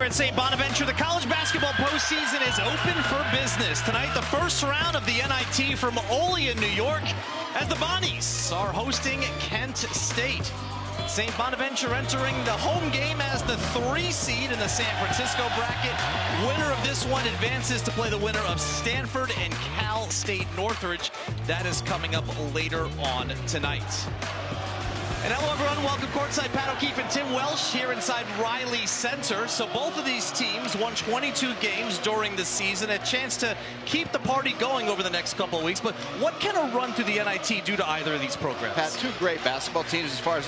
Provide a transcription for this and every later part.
At St. Bonaventure, the college basketball postseason is open for business. Tonight, the first round of the NIT from Olean, New York, as the Bonnies are hosting Kent State. St. Bonaventure entering the home game as the 3 seed in the San Francisco bracket. Winner of this one advances to play the winner of Stanford and Cal State Northridge. That is coming up later on tonight. And hello everyone, welcome courtside. Pat O'Keefe and Tim Welsh here inside Riley Center. So both of these teams won 22 games during the season, a chance to keep the party going over the next couple of weeks. But what can a run through the NIT do to either of these programs? Pat, two great basketball teams as far as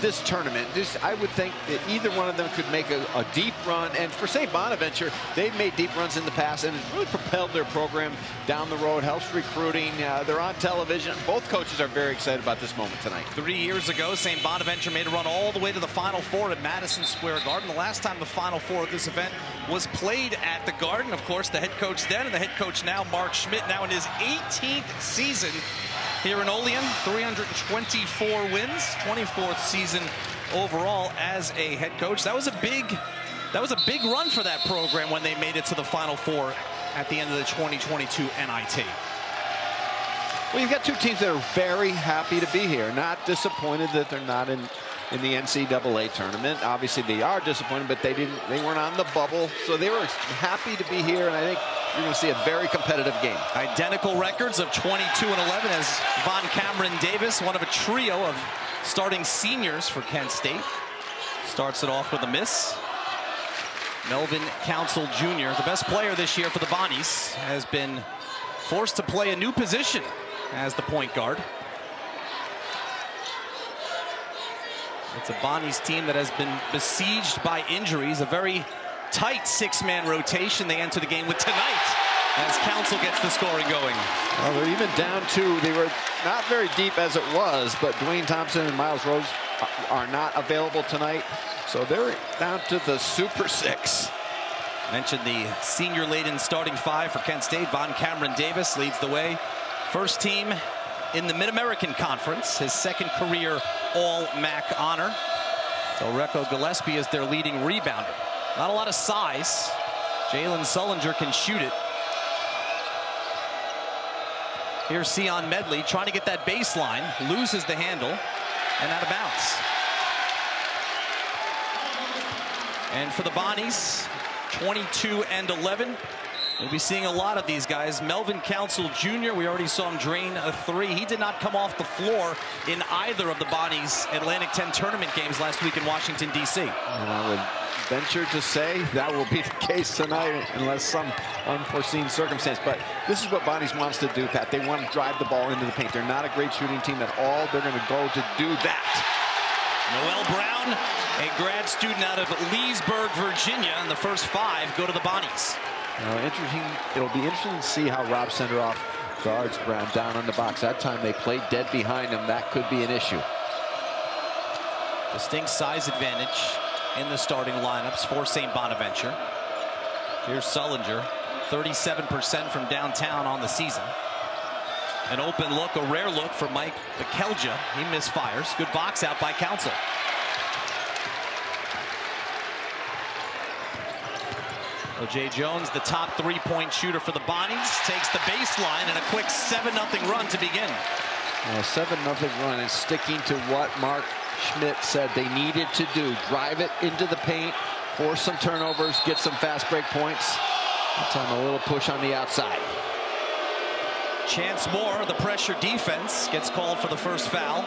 this tournament. I would think that either one of them could make a deep run. And for St. Bonaventure, they've made deep runs in the past, and it's really propelled their program down the road, helps recruiting. They're on television. Both coaches are very excited about this moment tonight. 3 years ago, St. Bonaventure made a run all the way to the Final Four at Madison Square Garden. The last time the Final Four of this event was played at the Garden. Of course, the head coach then and the head coach now, Mark Schmidt, now in his 18th season here in Olean, 324 wins, 24th season overall as a head coach. That was a big run for that program when they made it to the Final Four at the end of the 2022 NIT. Well, you've got two teams that are very happy to be here, not disappointed that they're not in the NCAA tournament. Obviously, they are disappointed, but they weren't on the bubble, so they were happy to be here, and I think you're going to see a very competitive game. Identical records of 22 and 11 as Von Cameron Davis, one of a trio of starting seniors for Kent State. Starts it off with a miss. Melvin Council Jr., the best player this year for the Bonnies, has been forced to play a new position as the point guard. It's a Bonnies team that has been besieged by injuries. A very tight 6-man rotation they enter the game with tonight as Council gets the scoring going. Well, they're even down 2. They were not very deep as it was, but Dwayne Thompson and Miles Rose are not available tonight. So they're down to the Super 6. Mentioned the senior-laden starting 5 for Kent State. Von Cameron Davis leads the way. First team in the Mid-American Conference, his second career All-MAC honor. So Recco Gillespie is their leading rebounder. Not a lot of size. Jalen Sullinger can shoot it. Here's Sion Medley trying to get that baseline, loses the handle, and out of bounds. And for the Bonnies, 22 and 11. We'll be seeing a lot of these guys. Melvin Council Jr., we already saw him drain a 3. He did not come off the floor in either of the Bonnies Atlantic 10 tournament games last week in Washington, D.C. And I would venture to say that will be the case tonight unless some unforeseen circumstance. But this is what Bonnies wants to do, Pat. They want to drive the ball into the paint. They're not a great shooting team at all. They're going to go to do that. Noel Brown, a grad student out of Leesburg, Virginia, and the first 5 go to the Bonnies. It'll be interesting to see how Rob Senderoff guards Brown down on the box. That time they played dead behind him. That could be an issue. Distinct size advantage in the starting lineups for St. Bonaventure. Here's Sullinger, 37% from downtown on the season. An open look, a rare look for Mike Bekelja. He misfires. Good box out by Council. O.J. Jones, the top 3-point shooter for the Bonnies, takes the baseline and a quick 7-0 run to begin. A 7-0 run is sticking to what Mark Schmidt said they needed to do. Drive it into the paint, force some turnovers, get some fast break points. That time a little push on the outside. Chance Moore, the pressure defense, gets called for the first foul.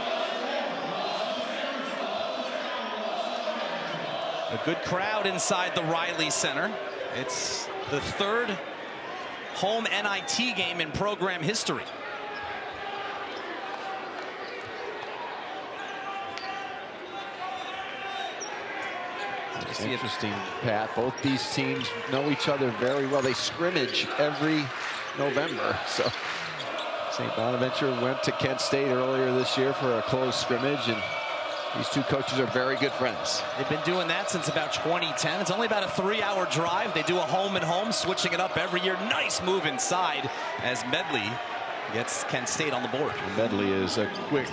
A good crowd inside the Riley Center. It's the 3rd home NIT game in program history. It's interesting, Pat. Both these teams know each other very well. They scrimmage every November. So St. Bonaventure went to Kent State earlier this year for a close scrimmage, and these two coaches are very good friends. They've been doing that since about 2010. It's only about a 3-hour drive. They do a home and home, switching it up every year. Nice move inside as Medley gets Kent State on the board. Medley is a quick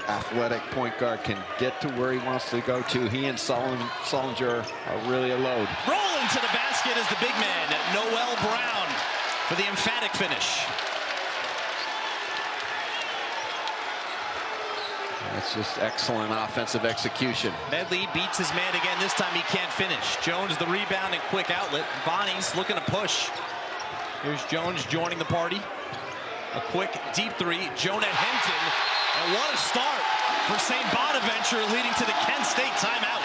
athletic point guard can get to where he wants to go to. He and Sullinger are really a load. Rolling to the basket is the big man, Noel Brown, for the emphatic finish. That's just excellent offensive execution. Medley beats his man again. This time he can't finish. Jones the rebound and quick outlet. Bonnie's looking to push. Here's Jones joining the party. A quick deep three. Jonah Hinton. And what a start for St. Bonaventure, leading to the Kent State timeout.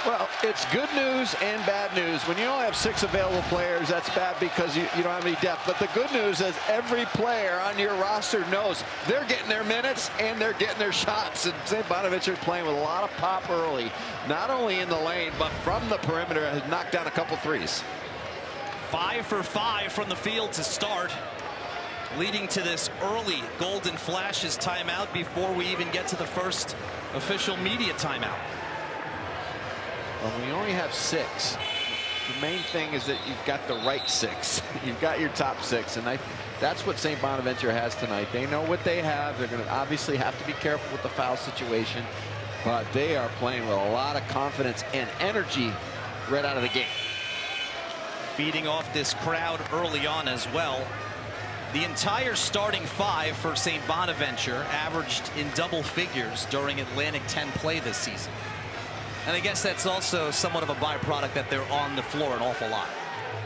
Well, it's good news and bad news. When you only have 6 available players, that's bad because you don't have any depth. But the good news is every player on your roster knows they're getting their minutes and they're getting their shots. And St. Bonaventure playing with a lot of pop early, not only in the lane, but from the perimeter, has knocked down a couple threes. 5 for 5 from the field to start, leading to this early Golden Flashes timeout before we even get to the first official media timeout. When we only have 6, the main thing is that you've got the right 6. You've got your top 6, and that's what St. Bonaventure has tonight. They know what they have. They're going to obviously have to be careful with the foul situation, but they are playing with a lot of confidence and energy right out of the gate. Feeding off this crowd early on as well. The entire starting 5 for St. Bonaventure averaged in double figures during Atlantic 10 play this season. And I guess that's also somewhat of a byproduct that they're on the floor an awful lot.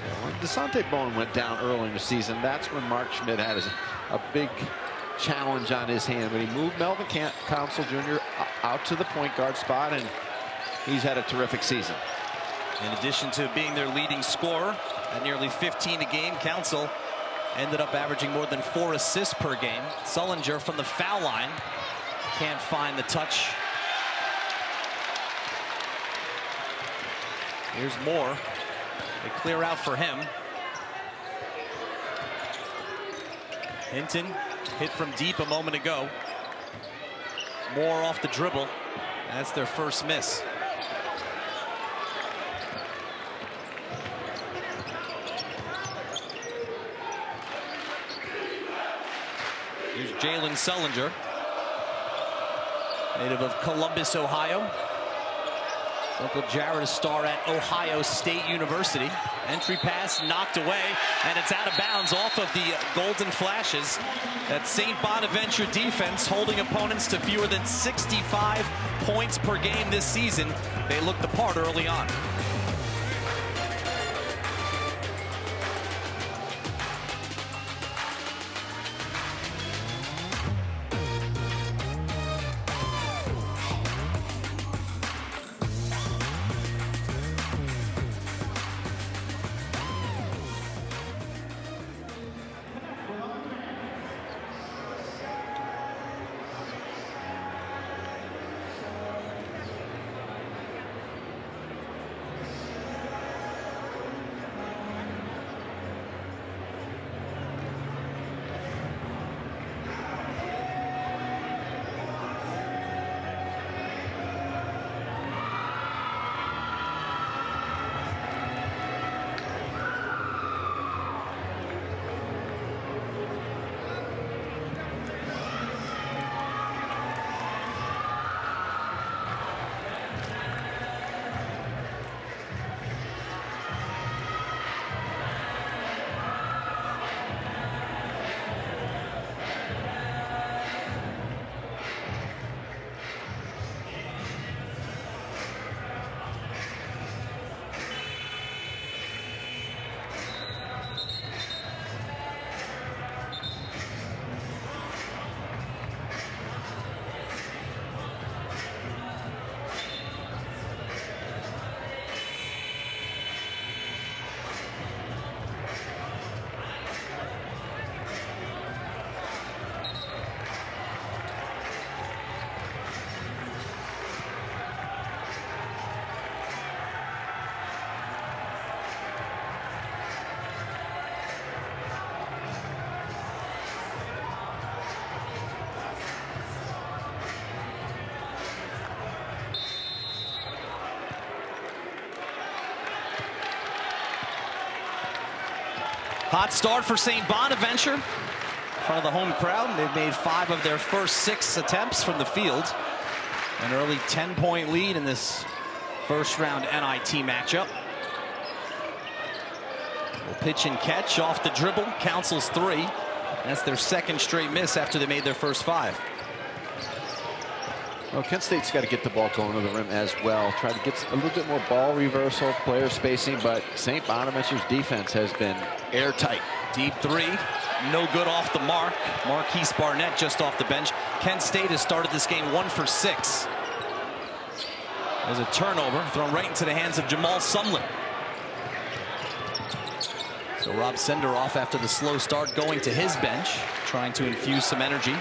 Yeah, when DeSante Bone went down early in the season, that's when Mark Schmidt had a big challenge on his hand. But he moved Melvin Council Jr. out to the point guard spot, and he's had a terrific season. In addition to being their leading scorer at nearly 15 a game, Council ended up averaging more than 4 assists per game. Sullinger from the foul line can't find the touch. Here's Moore. They clear out for him. Hinton hit from deep a moment ago. Moore off the dribble. That's their first miss. Here's Jalen Sullinger, native of Columbus, Ohio. Uncle Jared, a star at Ohio State University. Entry pass knocked away, and it's out of bounds off of the Golden Flashes. That St. Bonaventure defense holding opponents to fewer than 65 points per game this season. They looked the part early on. Hot start for St. Bonaventure in front of the home crowd. They've made 5 of their first 6 attempts from the field. An early 10-point lead in this first-round NIT matchup. Will pitch and catch off the dribble. Councils 3. That's their second straight miss after they made their first 5. Well, Kent State's got to get the ball going to the rim as well. Try to get a little bit more ball reversal, player spacing, but St. Bonaventure's defense has been airtight. Deep 3, no good off the mark. Marquise Barnett just off the bench. Kent State has started this game 1 for 6. There's a turnover thrown right into the hands of Jamal Sumlin. So Rob Senderoff, after the slow start, going to his bench, trying to infuse some energy.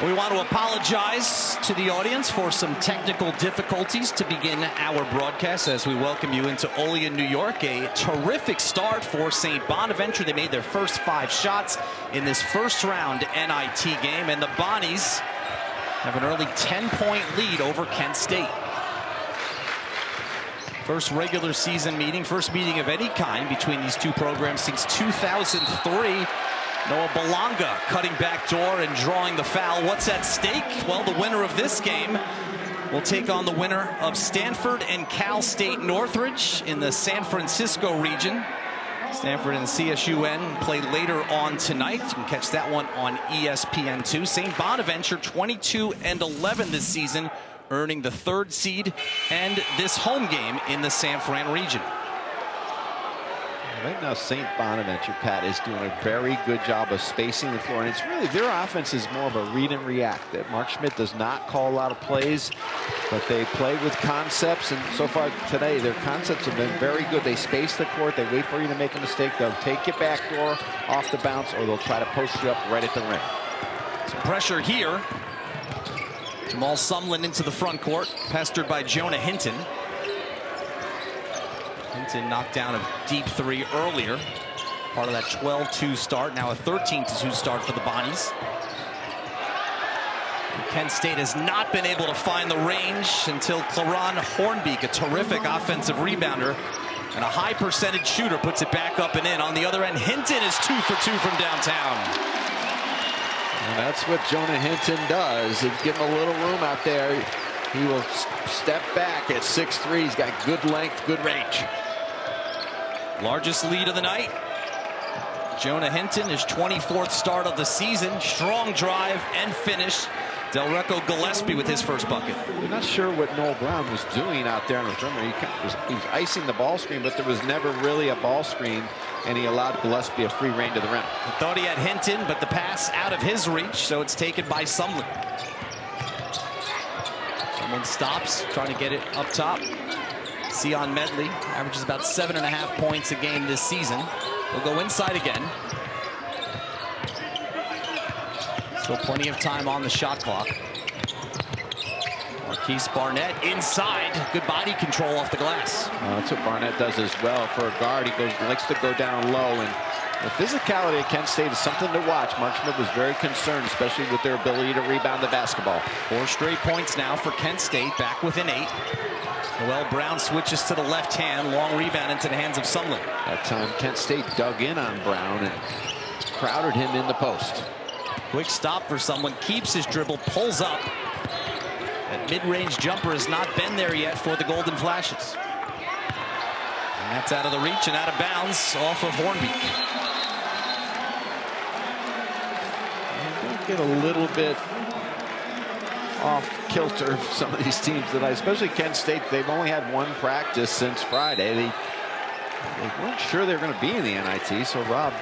We want to apologize to the audience for some technical difficulties to begin our broadcast as we welcome you into Olean, New York. A terrific start for St. Bonaventure. They made their first 5 shots in this first round NIT game, and the Bonnies have an early 10-point lead over Kent State. First regular season meeting, first meeting of any kind between these two programs since 2003. Noah Belonga cutting back door and drawing the foul. What's at stake? Well, the winner of this game will take on the winner of Stanford and Cal State Northridge in the San Francisco region. Stanford and CSUN play later on tonight. You can catch that one on ESPN2. St. Bonaventure 22-11 this season, earning the 3rd seed and this home game in the San Fran region. Right now, St. Bonaventure, Pat, is doing a very good job of spacing the floor. And it's really, their offense is more of a read and react. That Mark Schmidt does not call a lot of plays, but they play with concepts. And so far today, their concepts have been very good. They space the court. They wait for you to make a mistake. They'll take you back door off the bounce, or they'll try to post you up right at the rim. Some pressure here. Jamal Sumlin into the front court, pestered by Jonah Hinton. Hinton knocked down a deep 3 earlier. Part of that 12-2 start. Now a 13-2 start for the Bonnies. Kent State has not been able to find the range until Claron Hornbeek, a terrific offensive rebounder and a high percentage shooter, puts it back up and in. On the other end, Hinton is 2 for 2 from downtown. And that's what Jonah Hinton does. Give him a little room out there. He will step back at 6'3". He's got good length, good range. Largest lead of the night. Jonah Hinton, his 24th start of the season. Strong drive and finish. Delreco Gillespie with his first bucket. I'm not sure what Noel Brown was doing out there on the perimeter. He was icing the ball screen, but there was never really a ball screen, and he allowed Gillespie a free rein to the rim. I thought he had Hinton, but the pass out of his reach, so it's taken by Sumlin. Someone stops, trying to get it up top. Sion Medley averages about 7.5 points a game this season. He'll go inside again. Still plenty of time on the shot clock. Marquise Barnett inside. Good body control off the glass. That's what Barnett does as well. For a guard, he likes to go down low. And the physicality at Kent State is something to watch. Mark Schmidt was very concerned, especially with their ability to rebound the basketball. 4 straight points now for Kent State, back within 8. Noel Brown switches to the left hand. Long rebound into the hands of Sumlin. That time, Kent State dug in on Brown and crowded him in the post. Quick stop for Sumlin. Keeps his dribble, pulls up. That mid-range jumper has not been there yet for the Golden Flashes. And that's out of the reach and out of bounds off of Hornbeek. Get a little bit off kilter some of these teams tonight, especially Kent State. They've only had 1 practice since Friday. They weren't sure they were going to be in the NIT, so Rob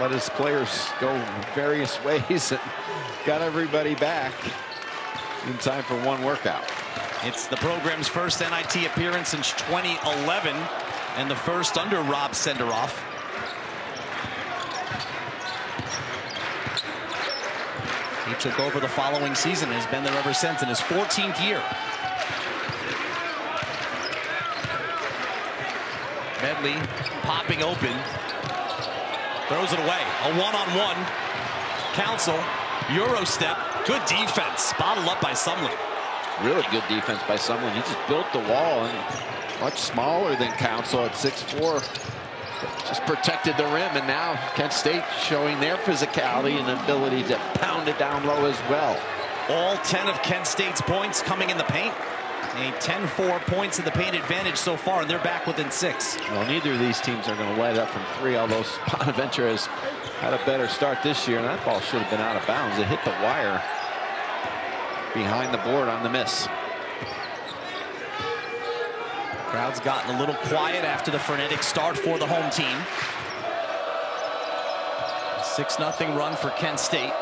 let his players go various ways and got everybody back in time for 1 workout. It's the program's first NIT appearance since 2011 and the first under Rob Senderoff. He took over the following season and has been there ever since in his 14th year. Medley popping open. Throws it away. A one-on-one. Council. Euro step. Good defense. Bottled up by Sumlin. Really good defense by someone. He just built the wall, and much smaller than Council at 6'4". Just protected the rim, and now Kent State showing their physicality and ability to pound it down low as well. All 10 of Kent State's points coming in the paint. A 10-4 points in the paint advantage so far, and they're back within 6. Well, neither of these teams are going to let up from 3, although Bonaventure has had a better start this year, and that ball should have been out of bounds. It hit the wire behind the board on the miss. Crowd's gotten a little quiet after the frenetic start for the home team. 6-0 run for Kent State.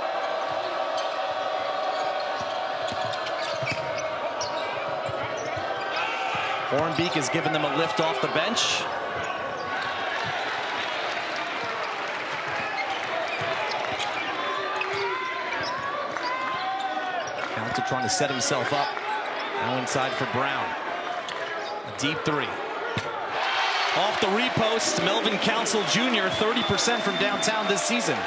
Hornbeak has given them a lift off the bench. Council trying to set himself up. Now inside for Brown. A deep 3. Off the repost, Melvin Council Jr., 30% from downtown this season.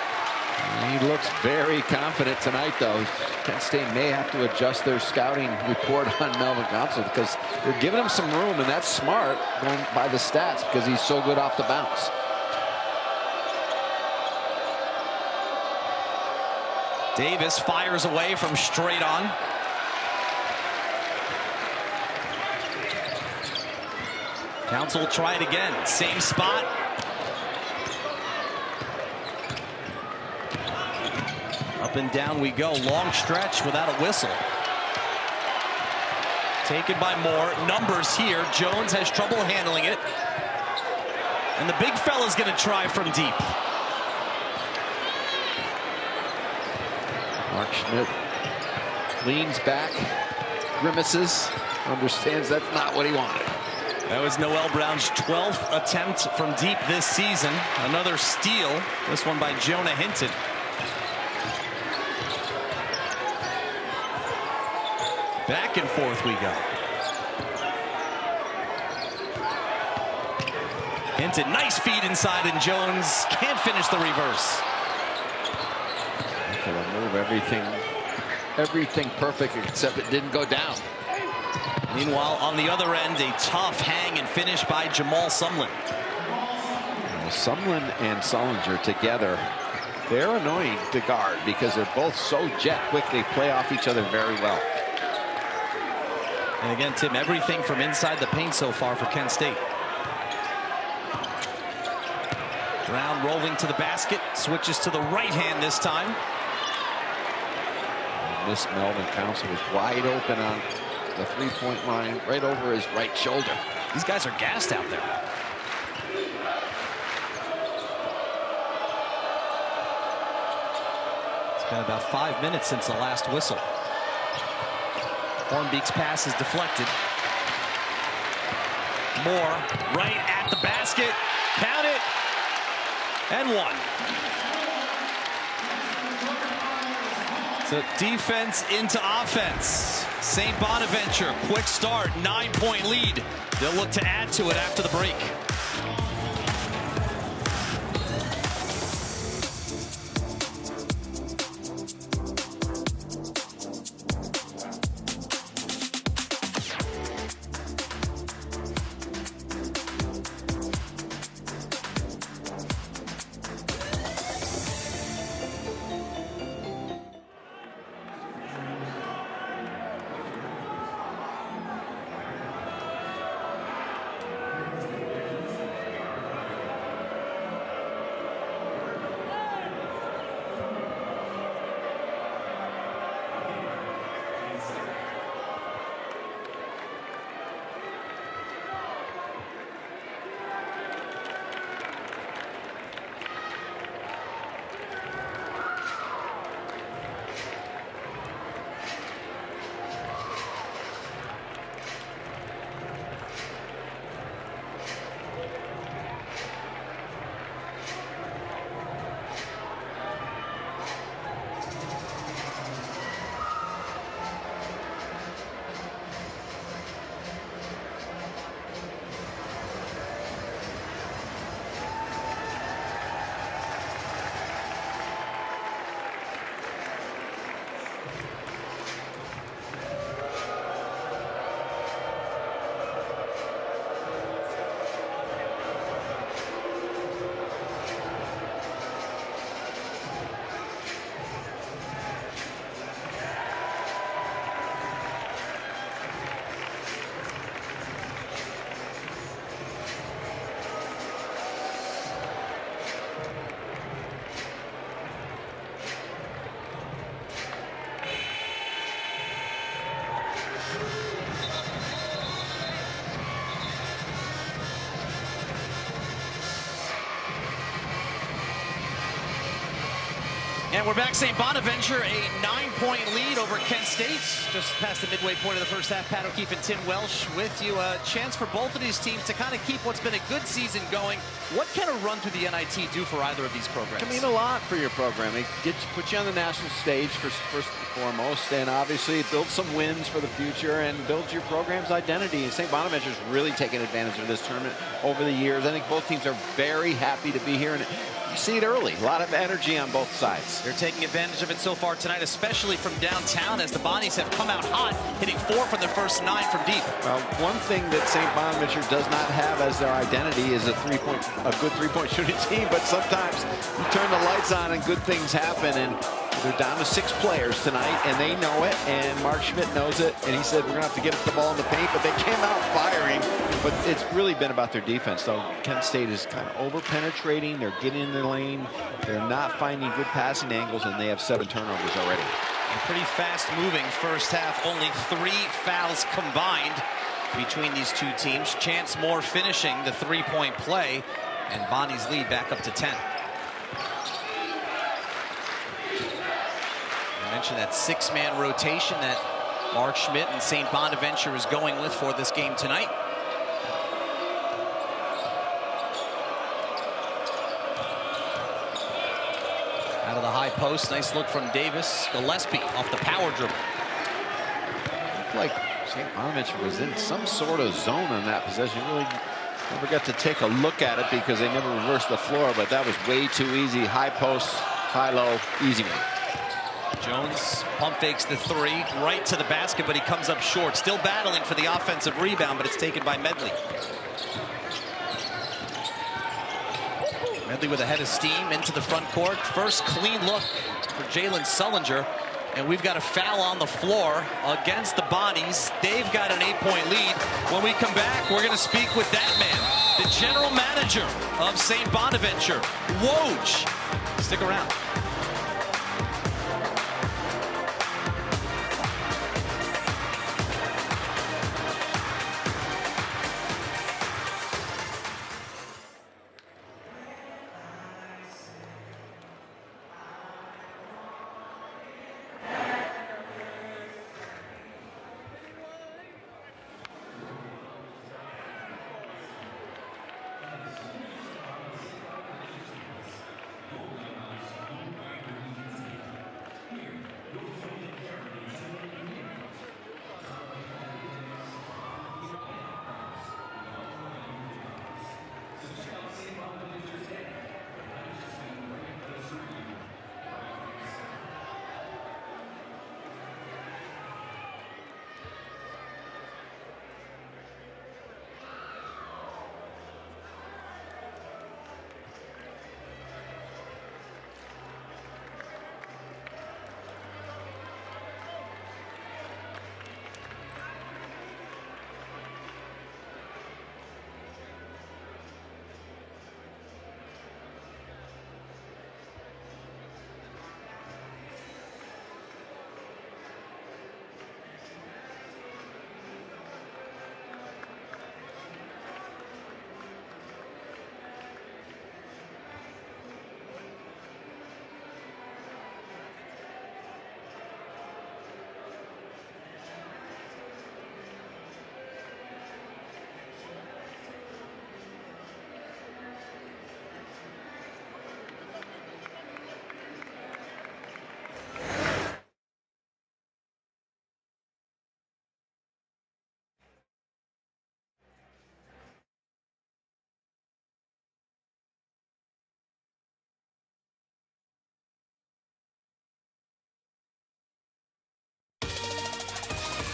He looks very confident tonight, though. Kent State may have to adjust their scouting report on Melvin Council because they're giving him some room, and that's smart going by the stats because he's so good off the bounce. Davis fires away from straight on. Council will try it again. Same spot. Up and down we go. Long stretch without a whistle. Taken by Moore. Numbers here. Jones has trouble handling it. And the big fella's going to try from deep. Mark Schmidt leans back, grimaces, understands that's not what he wanted. That was Noel Brown's 12th attempt from deep this season. Another steal, this one by Jonah Hinton. Back and forth we go. Hinton, nice feed inside, and Jones can't finish the reverse. He'll move everything perfect except it didn't go down. Meanwhile, on the other end, a tough hang and finish by Jamal Sumlin. Well, Sumlin and Sullinger together, they're annoying to guard because they're both so jet quick. They play off each other very well. And again, Tim, everything from inside the paint so far for Kent State. Brown rolling to the basket, switches to the right hand this time. Miss Melvin Council was wide open on the three-point line, right over his right shoulder. These guys are gassed out there. It's been about 5 minutes since the last whistle. Hornbeak's pass is deflected. Moore right at the basket. Count it. And 1. So defense into offense. St. Bonaventure, quick start, 9-point lead. They'll look to add to it after the break. And we're back. St. Bonaventure, a 9-point lead over Kent State. Just past the midway point of the first half. Pat O'Keefe and Tim Welsh with you. A chance for both of these teams to kind of keep what's been a good season going. What can a run through the NIT do for either of these programs? It can mean a lot for your program. It puts you on the national stage first and foremost, and obviously it builds some wins for the future and builds your program's identity. And St. Bonaventure's really taken advantage of this tournament over the years. I think both teams are very happy to be here, and you see it early. A lot of energy on both sides. They're taking advantage of it so far tonight, especially from downtown, as the Bonnies have come out hot, hitting 4 from their first 9 from deep. Well, one thing that St. Bonaventure does not have as their identity is a good three-point shooting team, but sometimes you turn the lights on and good things happen, and they're down to 6 players tonight, and they know it, and Mark Schmidt knows it, and he said, we're going to have to get the ball in the paint, but they came out firing, but it's really been about their defense. So Kent State is kind of over-penetrating. They're getting in their lane. They're not finding good passing angles, and they have 7 turnovers already. A pretty fast-moving first half. Only 3 fouls combined between these two teams. Chance Moore finishing the 3-point play, and Bonnie's lead back up to 10. I mentioned that 6-man rotation that Mark Schmidt and St. Bonaventure is going with for this game tonight. Out of the high post, nice look from Davis. Gillespie off the power dribble. Looked like St. Bonaventure was in some sort of zone on that possession. Really never got to take a look at it because they never reversed the floor, but that was way too easy. High post, high-low, easy one. Jones pump fakes the 3 right to the basket, but he comes up short. Still battling for the offensive rebound, but it's taken by Medley. Medley with a head of steam into the front court. First clean look for Jalen Sullinger. And we've got a foul on the floor against the Bonnies. They've got an 8-point lead. When we come back, we're going to speak with that man, the general manager of St. Bonaventure, Woj. Stick around.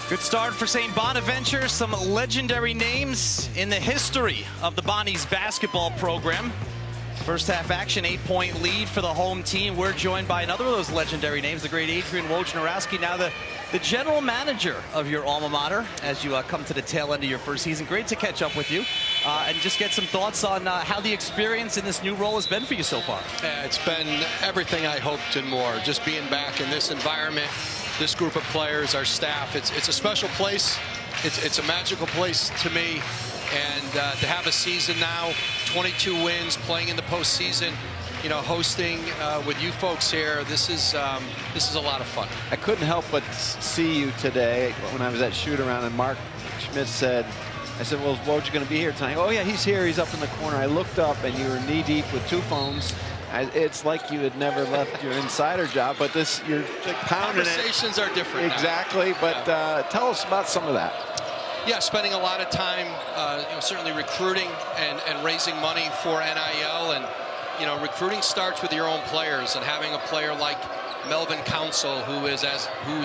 Good start for St. Bonaventure. Some legendary names in the history of the Bonnies basketball program. First half action, 8-point lead for the home team. We're joined by another of those legendary names, the great Adrian Wojnarowski, now the general manager of your alma mater as you come to the tail end of your first season. Great to catch up with you and just get some thoughts on how the experience in this new role has been for you so far. It's been everything I hoped and more. Just being back in this environment, this group of players, our staff, it's a special place. It's a magical place to me. And to have a season now, 22 wins, playing in the postseason, you know, hosting with you folks here. This is a lot of fun. I couldn't help but see you today when I was at shoot around, and Mark Schmidt said, I said, well, is Woj going to be here tonight? Oh yeah, he's here, he's up in the corner. I looked up and you were knee deep with 2 phones. It's like you had never left your insider job, but this, you're pounding it. Conversations are different exactly, now. but tell us about some of that. Yeah, spending a lot of time, you know, certainly recruiting and raising money for NIL, and you know, recruiting starts with your own players, and having a player like Melvin Council, who's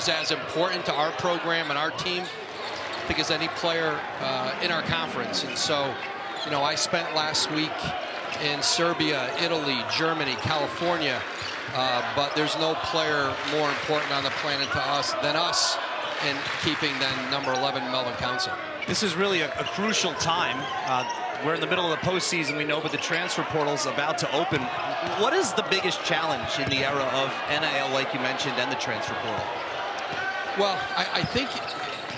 as important to our program and our team, I think, as any player in our conference. And so, you know, I spent last week in Serbia, Italy, Germany, California, but there's no player more important on the planet to us than us in keeping then number 11 Melvin Council. This is really a crucial time. We're in the middle of the postseason, we know, but the transfer portal's about to open. What is the biggest challenge in the era of NIL, like you mentioned, and the transfer portal? Well, I think,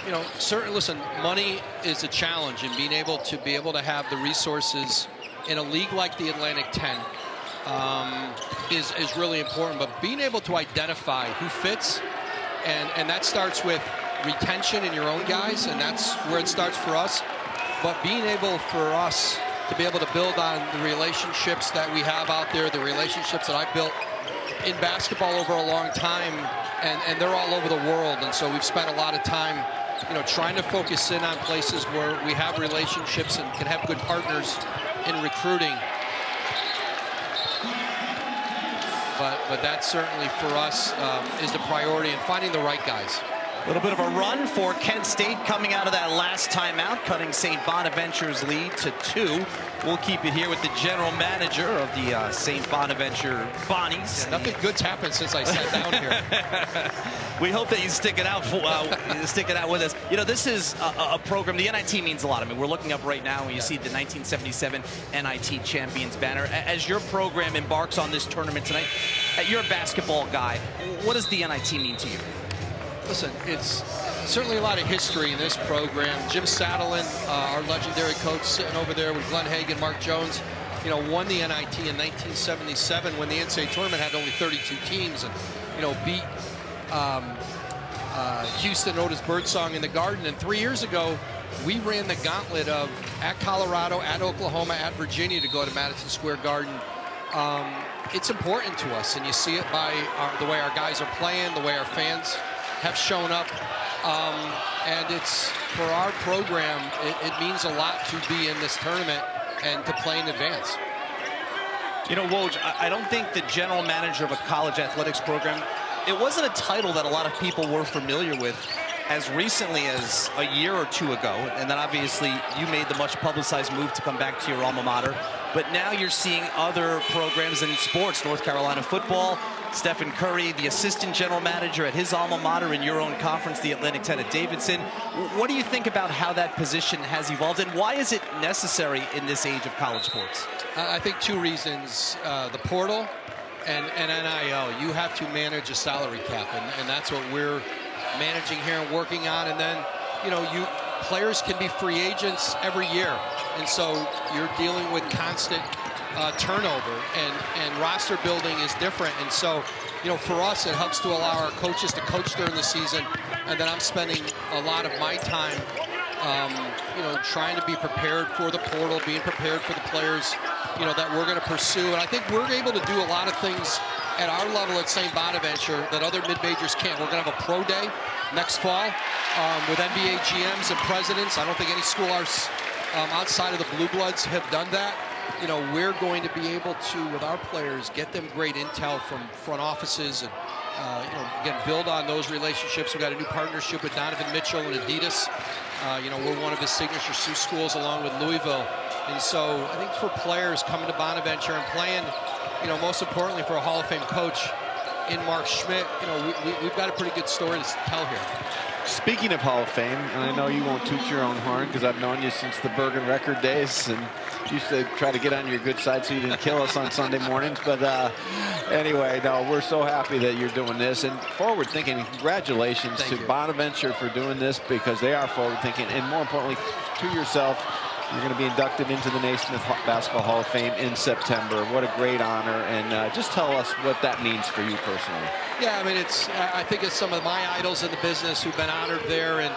you know, certainly, listen, money is a challenge, and being able to have the resources in a league like the Atlantic 10 is really important. But being able to identify who fits, and that starts with retention in your own guys, and that's where it starts for us. But being able for us to be able to build on the relationships that we have out there, the relationships that I built in basketball over a long time, and they're all over the world. And so we've spent a lot of time, you know, trying to focus in on places where we have relationships and can have good partners in recruiting. But that certainly for us is the priority, and finding the right guys. A little bit of a run for Kent State coming out of that last timeout, cutting St. Bonaventure's lead to 2. We'll keep it here with the general manager of the St. Bonaventure Bonnies. Yeah, nothing good's happened since I sat down here. We hope that you stick it out with us. You know, this is a program. The NIT means a lot. I mean, we're looking up right now and you see the 1977 NIT champions banner. As your program embarks on this tournament tonight, you're a basketball guy. What does the NIT mean to you? Listen, it's certainly a lot of history in this program. Jim Saddlein, our legendary coach, sitting over there with Glenn Hagan, Mark Jones, you know, won the NIT in 1977 when the NCAA tournament had only 32 teams, and, you know, beat Houston Otis Birdsong in the Garden. And 3 years ago, we ran the gauntlet of at Colorado, at Oklahoma, at Virginia to go to Madison Square Garden. It's important to us, and you see it by the way our guys are playing, the way our fans have shown up, and it's, for our program, it means a lot to be in this tournament and to play in advance. You know, Woj, I don't think the general manager of a college athletics program, it wasn't a title that a lot of people were familiar with as recently as a year or 2 ago. And then obviously you made the much publicized move to come back to your alma mater. But now you're seeing other programs in sports, North Carolina football, Stephen Curry, the assistant general manager at his alma mater in your own conference, the Atlantic 10 at Davidson. What do you think about how that position has evolved, and why is it necessary in this age of college sports? I think 2 reasons. The portal and NIL. You have to manage a salary cap, and that's what we're managing here and working on. And then, you know, players can be free agents every year, and so you're dealing with constant turnover, and roster building is different. And so, you know, for us, it helps to allow our coaches to coach during the season, and then I'm spending a lot of my time, you know, trying to be prepared for the portal, being prepared for the players, you know, that we're going to pursue. And I think we're able to do a lot of things at our level at St. Bonaventure that other mid-majors can't. We're going to have a pro day next fall with NBA GMs and presidents. I don't think any school outside of the Blue Bloods have done that. You know, we're going to be able to, with our players, get them great intel from front offices and, you know, again, build on those relationships. We've got a new partnership with Donovan Mitchell and Adidas. You know, we're one of his signature shoe schools along with Louisville. And so I think for players coming to Bonaventure and playing, you know, most importantly for a Hall of Fame coach in Mark Schmidt, you know, we've got a pretty good story to tell here. Speaking of Hall of Fame, and I know you won't toot your own horn because I've known you since the Bergen record days, and used to try to get on your good side so you didn't kill us on Sunday mornings. But anyway, no, we're so happy that you're doing this, and forward thinking. Congratulations to Bonaventure for doing this, because they are forward thinking, and more importantly to yourself, You're going to be inducted into the Naismith Basketball Hall of Fame in September. What a great honor, and just tell us what that means for you personally. Yeah, I mean, I think it's some of my idols in the business who've been honored there, and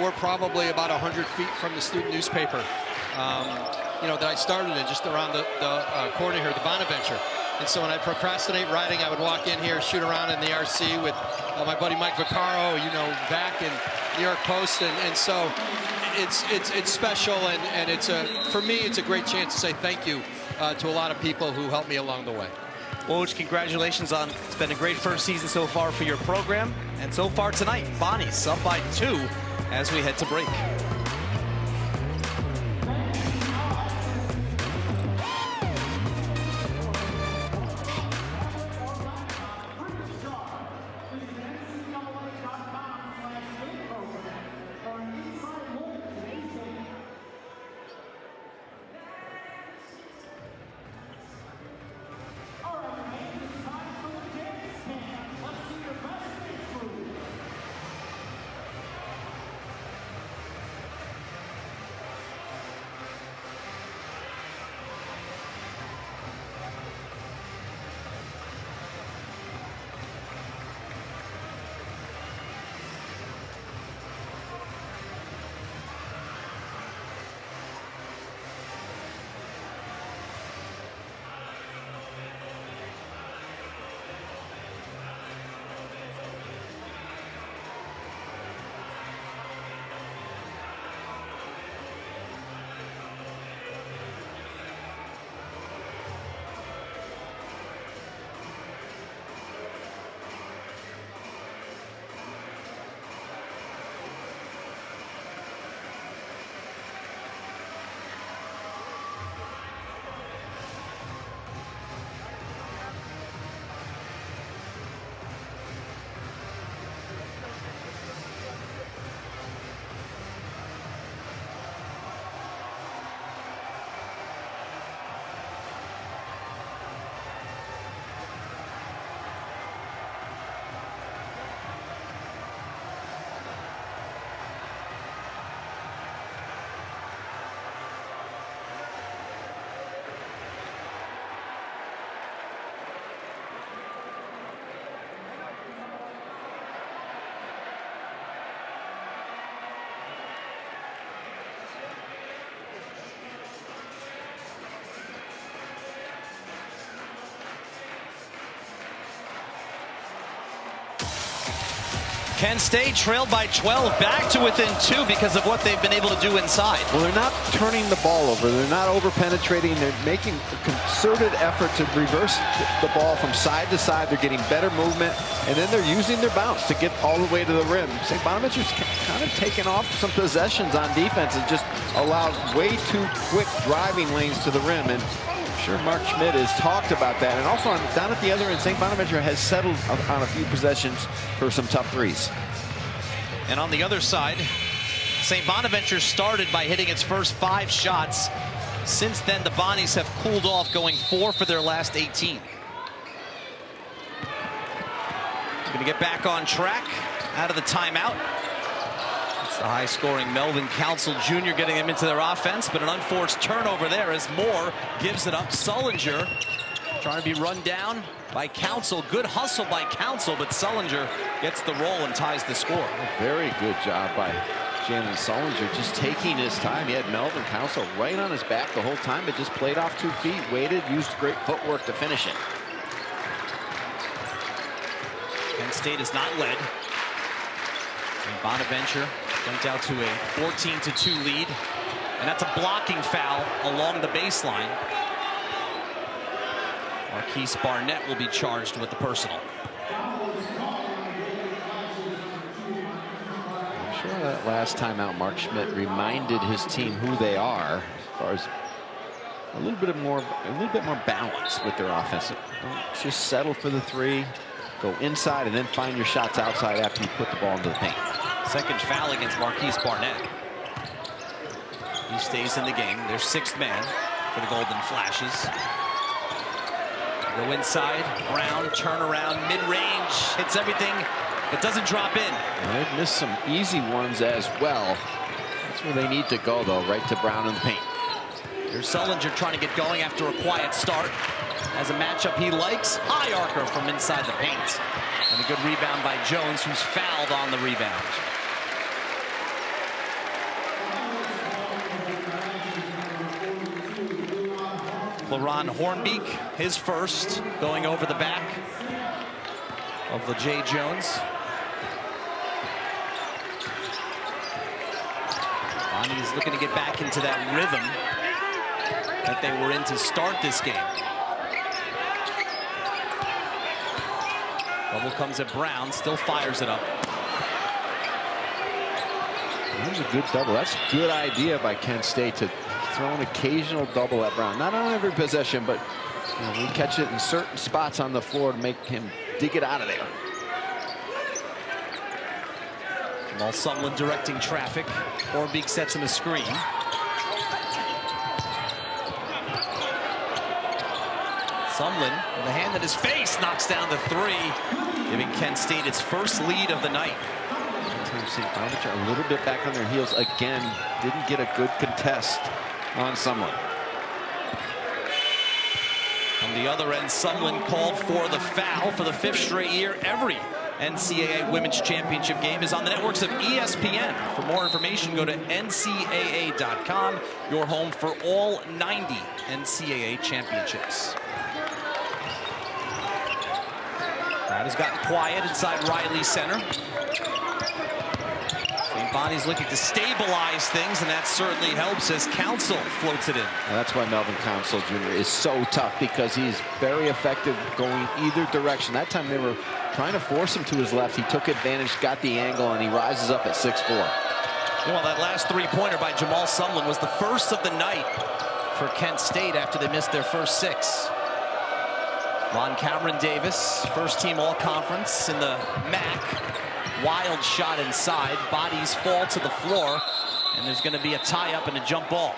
we're probably about 100 feet from the student newspaper, that I started in, just around the corner here, the Bonaventure. And so when I procrastinate writing, I would walk in here, shoot around in the RC with my buddy Mike Vaccaro, back in New York Post, and so it's special, and for me it's a great chance to say thank you to a lot of people who helped me along the way. Woj, congratulations on it's been a great first season so far for your program, and so far tonight, Bonnie's up by 2 as we head to break. Kent State trailed by 12, back to within 2 because of what they've been able to do inside. Well, they're not turning the ball over. They're not over-penetrating. They're making a concerted effort to reverse the ball from side to side. They're getting better movement, and then they're using their bounce to get all the way to the rim. St. Bonaventure's kind of taken off some possessions on defense and just allowed way too quick driving lanes to the rim. And I'm sure Mark Schmidt has talked about that. And also down at the other end, St. Bonaventure has settled on a few possessions for some tough threes. And on the other side, St. Bonaventure started by hitting its first 5 shots. Since then, the Bonnies have cooled off, going 4 for their last 18. Going to get back on track out of the timeout. It's the high-scoring Melvin Council Jr. getting them into their offense, but an unforced turnover there as Moore gives it up. Sullinger trying to be run down by Council. Good hustle by Council, but Sullinger gets the roll and ties the score. A very good job by Jalen Sullinger, just taking his time. He had Melvin Council right on his back the whole time, but just played off 2 feet, waited, used great footwork to finish it. Kent State is not led. And Bonaventure went out to a 14-2 lead. And that's a blocking foul along the baseline. Marquise Barnett will be charged with the personal. I'm sure that last time out, Mark Schmidt reminded his team who they are, as far as a little bit more balance with their offense. Don't just settle for the 3, go inside, and then find your shots outside after you put the ball into the paint. Second foul against Marquise Barnett. He stays in the game. Their 6th man for the Golden Flashes. Go inside, Brown, turn around, mid-range, hits everything, but doesn't drop in. They've missed some easy ones as well. That's where they need to go, though, right to Brown in the paint. Here's Sullinger trying to get going after a quiet start. Has a matchup he likes. High arcer from inside the paint. And a good rebound by Jones, who's fouled on the rebound. LaRon Hornbeek, his first, going over the back of LeJay Jones. Bonnie's looking to get back into that rhythm that they were in to start this game. Double comes at Brown, still fires it up. That was a good double. That's a good idea by Kent State to throw an occasional double at Brown. Not on every possession, but we catch it in certain spots on the floor to make him dig it out of there. Jamal Sumlin directing traffic. Hornbeek sets him a screen. Sumlin, with a hand in his face, knocks down the three, giving Kent State its first lead of the night. Bonaventure a little bit back on their heels again. Didn't get a good contest on Sumlin. On the other end, Sumlin called for the foul for the 5th straight year. Every NCAA Women's Championship game is on the networks of ESPN. For more information, go to ncaa.com, your home for all 90 NCAA championships. Crowd has gotten quiet inside Riley Center. St. Bonnie's looking to stabilize things, and that certainly helps as Council floats it in. And that's why Melvin Council Jr. is so tough, because he's very effective going either direction. That time they were trying to force him to his left. He took advantage, got the angle, and he rises up at 6'4". Well, that last three-pointer by Jamal Sumlin was the first of the night for Kent State after they missed their first 6. Ron Cameron Davis, first team all-conference in the MAC. Wild shot inside. Bodies fall to the floor, and there's going to be a tie-up and a jump ball.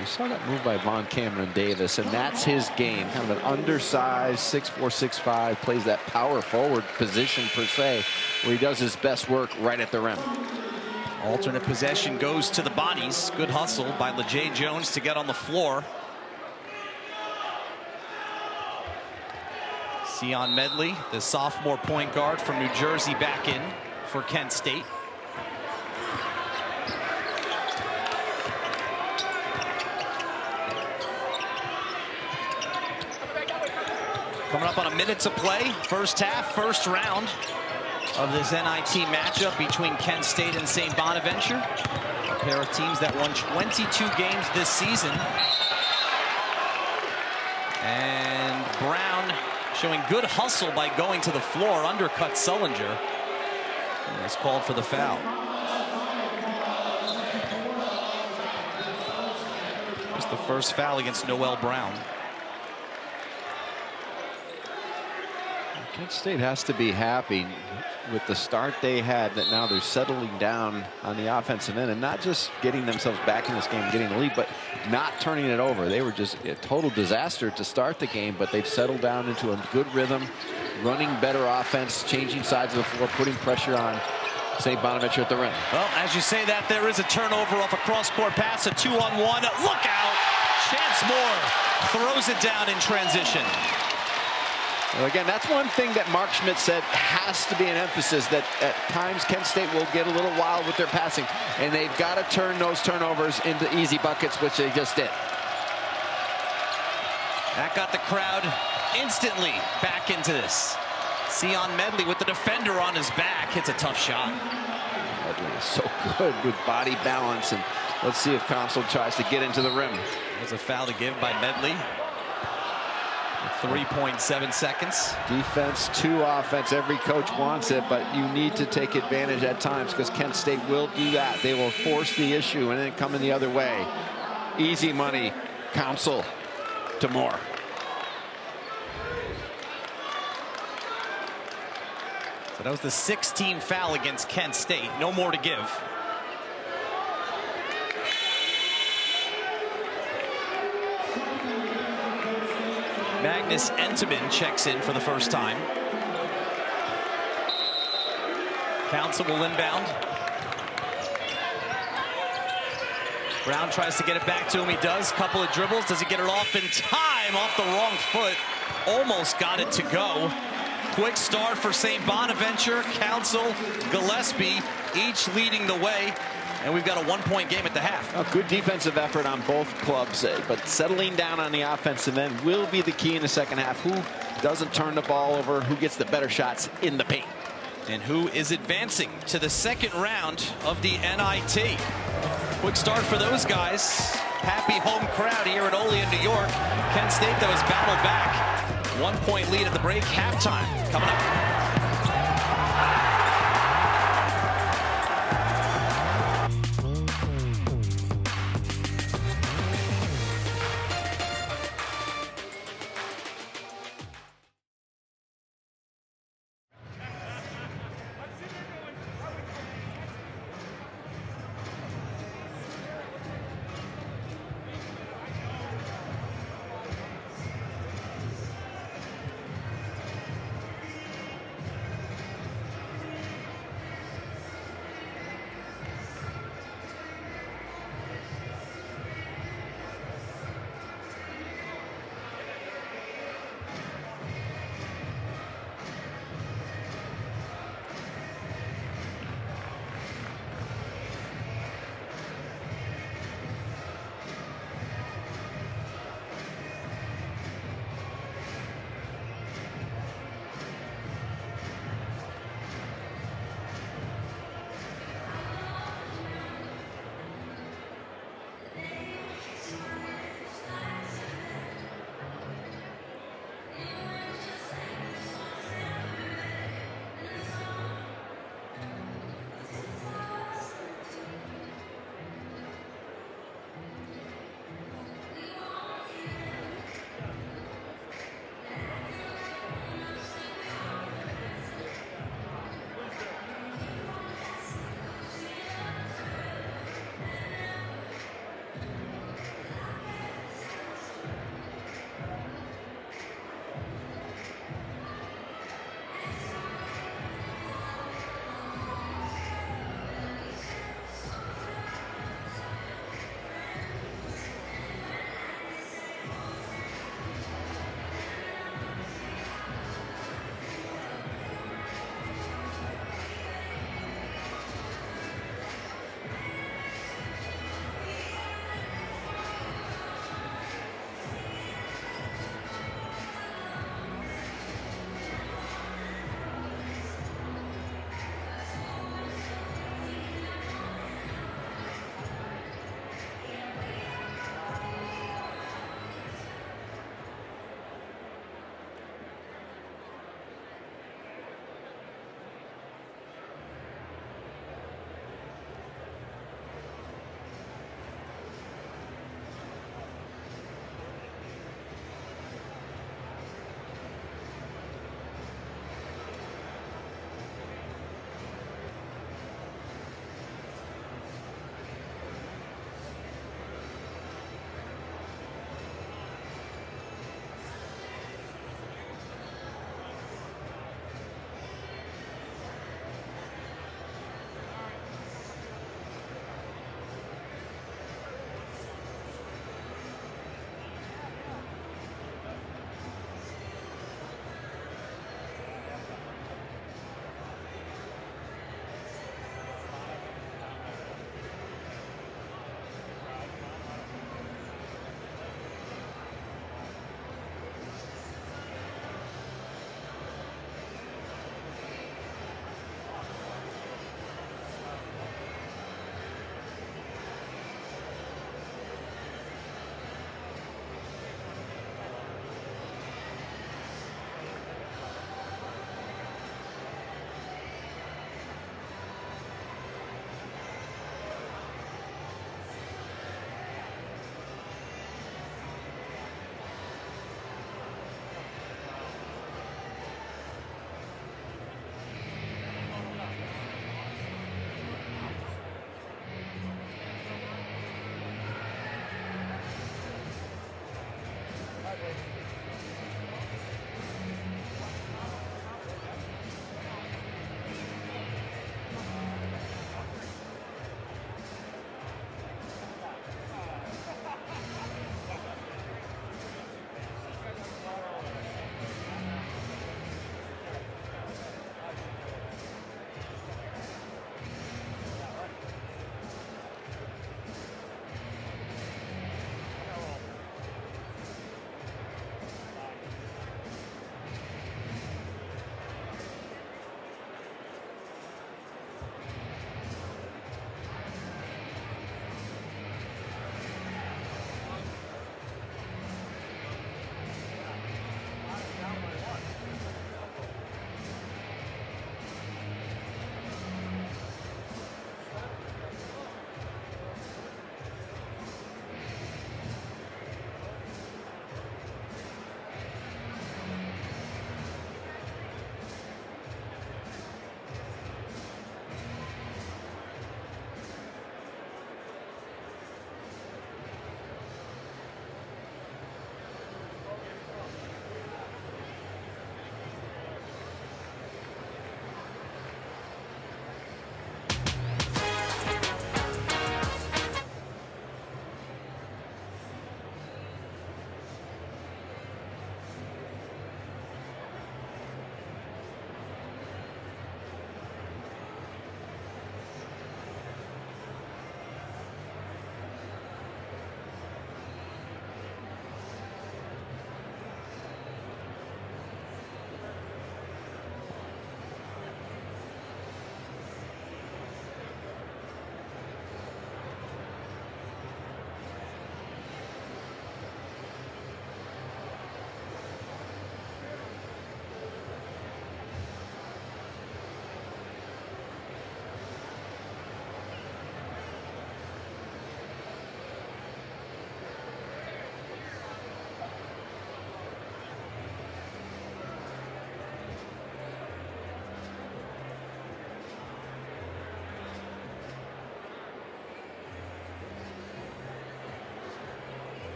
You saw that move by Von Cameron Davis, and that's his game. Kind of an undersized 6'4", 6'5", plays that power forward position per se, where he does his best work right at the rim. Alternate possession goes to the Bonnies. Good hustle by LeJay Jones to get on the floor. Sion Medley, the sophomore point guard from New Jersey, back in for Kent State. Coming up on a minute to play, first half, first round of this NIT matchup between Kent State and St. Bonaventure. A pair of teams that won 22 games this season. And Brown showing good hustle by going to the floor, undercut Sullinger. And that's called for the foul. It's the first foul against Noel Brown. Kent State has to be happy with the start they had, that now they're settling down on the offensive end and not just getting themselves back in this game, getting the lead, but not turning it over. They were just a total disaster to start the game, but they've settled down into a good rhythm, running better offense, changing sides of the floor, putting pressure on St. Bonaventure at the rim. Well, as you say that, there is a turnover off a cross-court pass, a 2-on-1. Look out! Chance Moore throws it down in transition. Well, again, that's one thing that Mark Schmidt said has to be an emphasis, that at times Kent State will get a little wild with their passing, and they've got to turn those turnovers into easy buckets, which they just did. That got the crowd instantly back into this. Sion Medley with the defender on his back hits a tough shot. Medley is so good with body balance, and let's see if Council tries to get into the rim. There's a foul to give by Medley. 3.7 seconds. Defense to offense. Every coach wants it, but you need to take advantage at times, because Kent State will do that. They will force the issue and then come in the other way. Easy money. Council to Moore. So that was the 16th foul against Kent State. No more to give. Magnus Enteman checks in for the first time. Council will inbound. Brown tries to get it back to him. He does. Couple of dribbles. Does he get it off in time? Off the wrong foot. Almost got it to go. Quick start for St. Bonaventure. Council, Gillespie, each leading the way. And we've got a one-point game at the half. A good defensive effort on both clubs, but settling down on the offensive end will be the key in the second half. Who doesn't turn the ball over? Who gets the better shots in the paint? And who is advancing to the second round of the NIT? Quick start for those guys. Happy home crowd here at Olean, New York. Kent State, though, has battled back. 1-point lead at the break. Halftime coming up.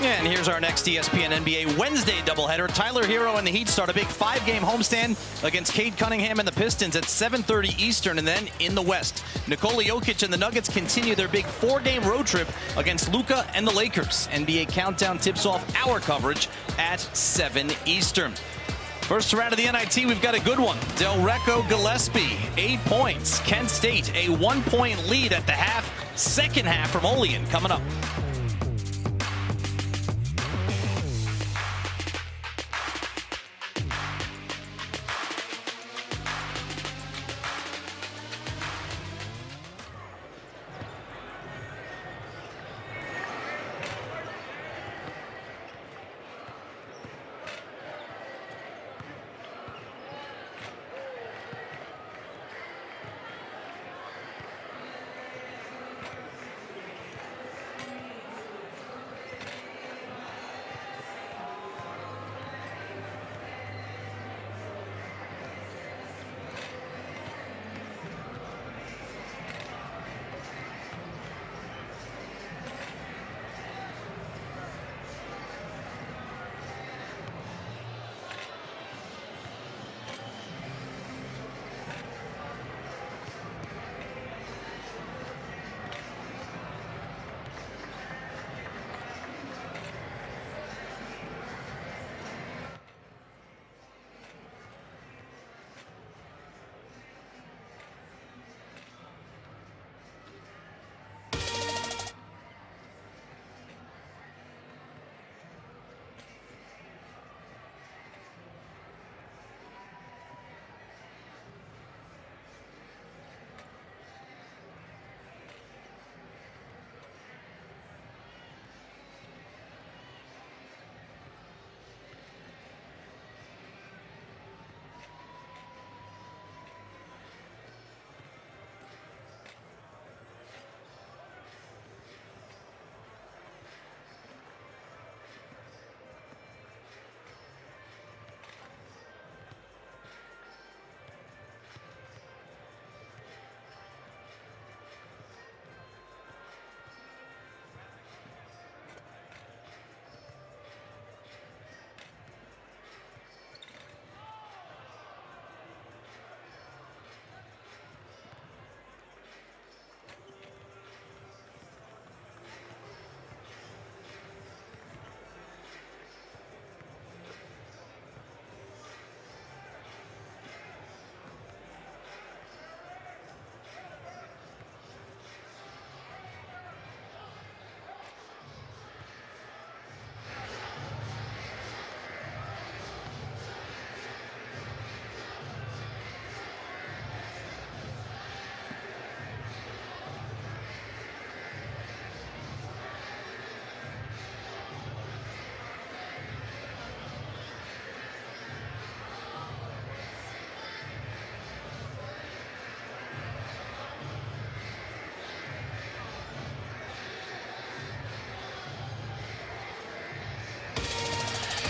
And here's our next ESPN NBA Wednesday doubleheader. Tyler Hero and the Heat start a big 5-game homestand against Cade Cunningham and the Pistons at 7:30 Eastern. And then in the West, Nikola Jokic and the Nuggets continue their big 4-game road trip against Luka and the Lakers. NBA Countdown tips off our coverage at 7 Eastern. First round of the NIT, we've got a good one. Del Recco Gillespie, 8 points. Kent State, a 1-point lead at the half. Second half from Olean coming up.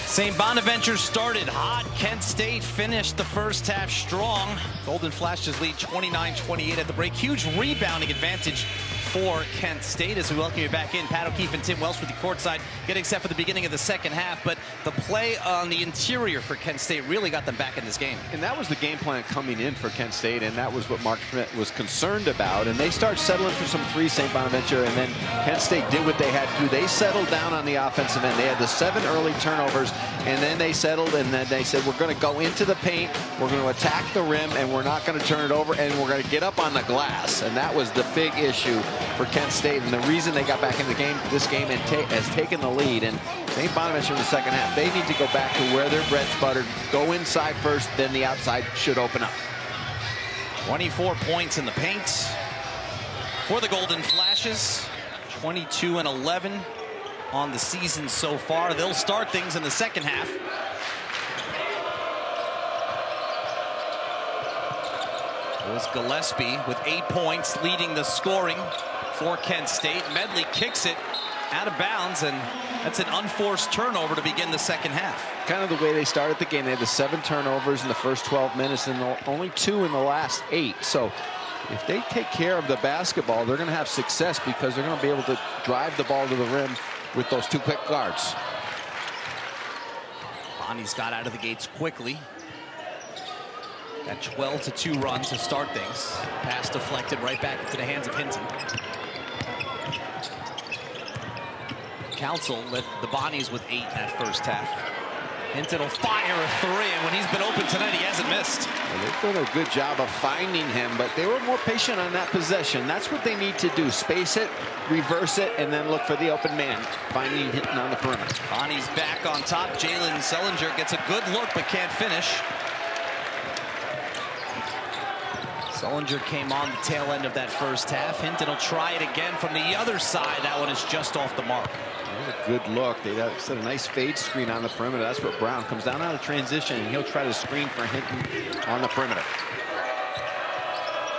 St. Bonaventure started hot. Kent State finished the first half strong. Golden Flashes lead 29-28 at the break. Huge rebounding advantage for Kent State as we welcome you back in. Pat O'Keefe and Tim Welsh with the courtside getting set for the beginning of the second half. But the play on the interior for Kent State really got them back in this game. And that was the game plan coming in for Kent State, and that was what Mark Schmidt was concerned about. And they start settling for some threes, St. Bonaventure, and then Kent State did what they had to do. They settled down on the offensive end. They had the 7 early turnovers, and then they settled, and then they said, we're going to go into the paint, we're going to attack the rim, and we're not going to turn it over, and we're going to get up on the glass. And that was the big issue for Kent State, and the reason they got back in the game, this game, and has taken the lead. And St. Bonaventure in the second half, they need to go back to where their bread's buttered, go inside first, then the outside should open up. 24 points in the paint for the Golden Flashes, 22-11 on the season so far. They'll start things in the second half. It was Gillespie with 8 points leading the scoring for Kent State. Medley kicks it out of bounds, and that's an unforced turnover to begin the second half. Kind of the way they started the game. They had the 7 turnovers in the first 12 minutes and only 2 in the last 8. So if they take care of the basketball, they're going to have success because they're going to be able to drive the ball to the rim with those 2 quick guards. Bonnie's got out of the gates quickly. That 12-2 run to start things. Pass deflected right back into the hands of Hinton. Council led the Bonnies with 8 in that first half. Hinton will fire a 3, and when he's been open tonight, he hasn't missed. Well, they've done a good job of finding him, but they were more patient on that possession. That's what they need to do. Space it, reverse it, and then look for the open man. Finding Hinton on the perimeter. Bonnie's back on top. Jalen Sellinger gets a good look, but can't finish. Sellinger came on the tail end of that first half. Hinton will try it again from the other side. That one is just off the mark. That was a good look. They set a nice fade screen on the perimeter. That's what Brown comes down out of transition, and he'll try to screen for Hinton on the perimeter.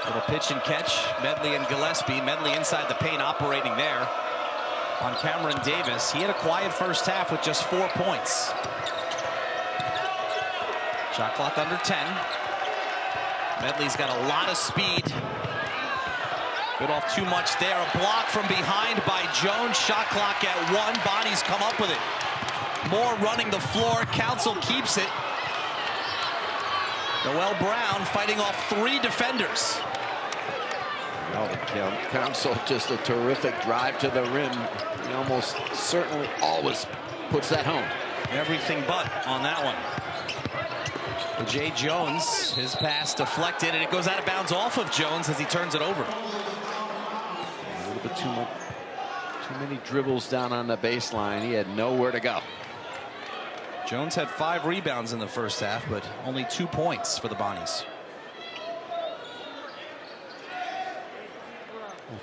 Little pitch and catch. Medley and Gillespie. Medley inside the paint operating there on Cameron Davis. He had a quiet first half with just 4 points. Shot clock under 10. Medley's got a lot of speed. Bit off too much there. A block from behind by Jones. Shot clock at 1. Bonnie's come up with it. More running the floor. Council keeps it. Noel Brown fighting off 3 defenders. Oh, Council just a terrific drive to the rim. He almost certainly always puts that home. Everything but on that one. Jay Jones, his pass deflected, and it goes out of bounds off of Jones as he turns it over. A little bit too many dribbles down on the baseline. He had nowhere to go. Jones had 5 rebounds in the first half, but only 2 points for the Bonnies.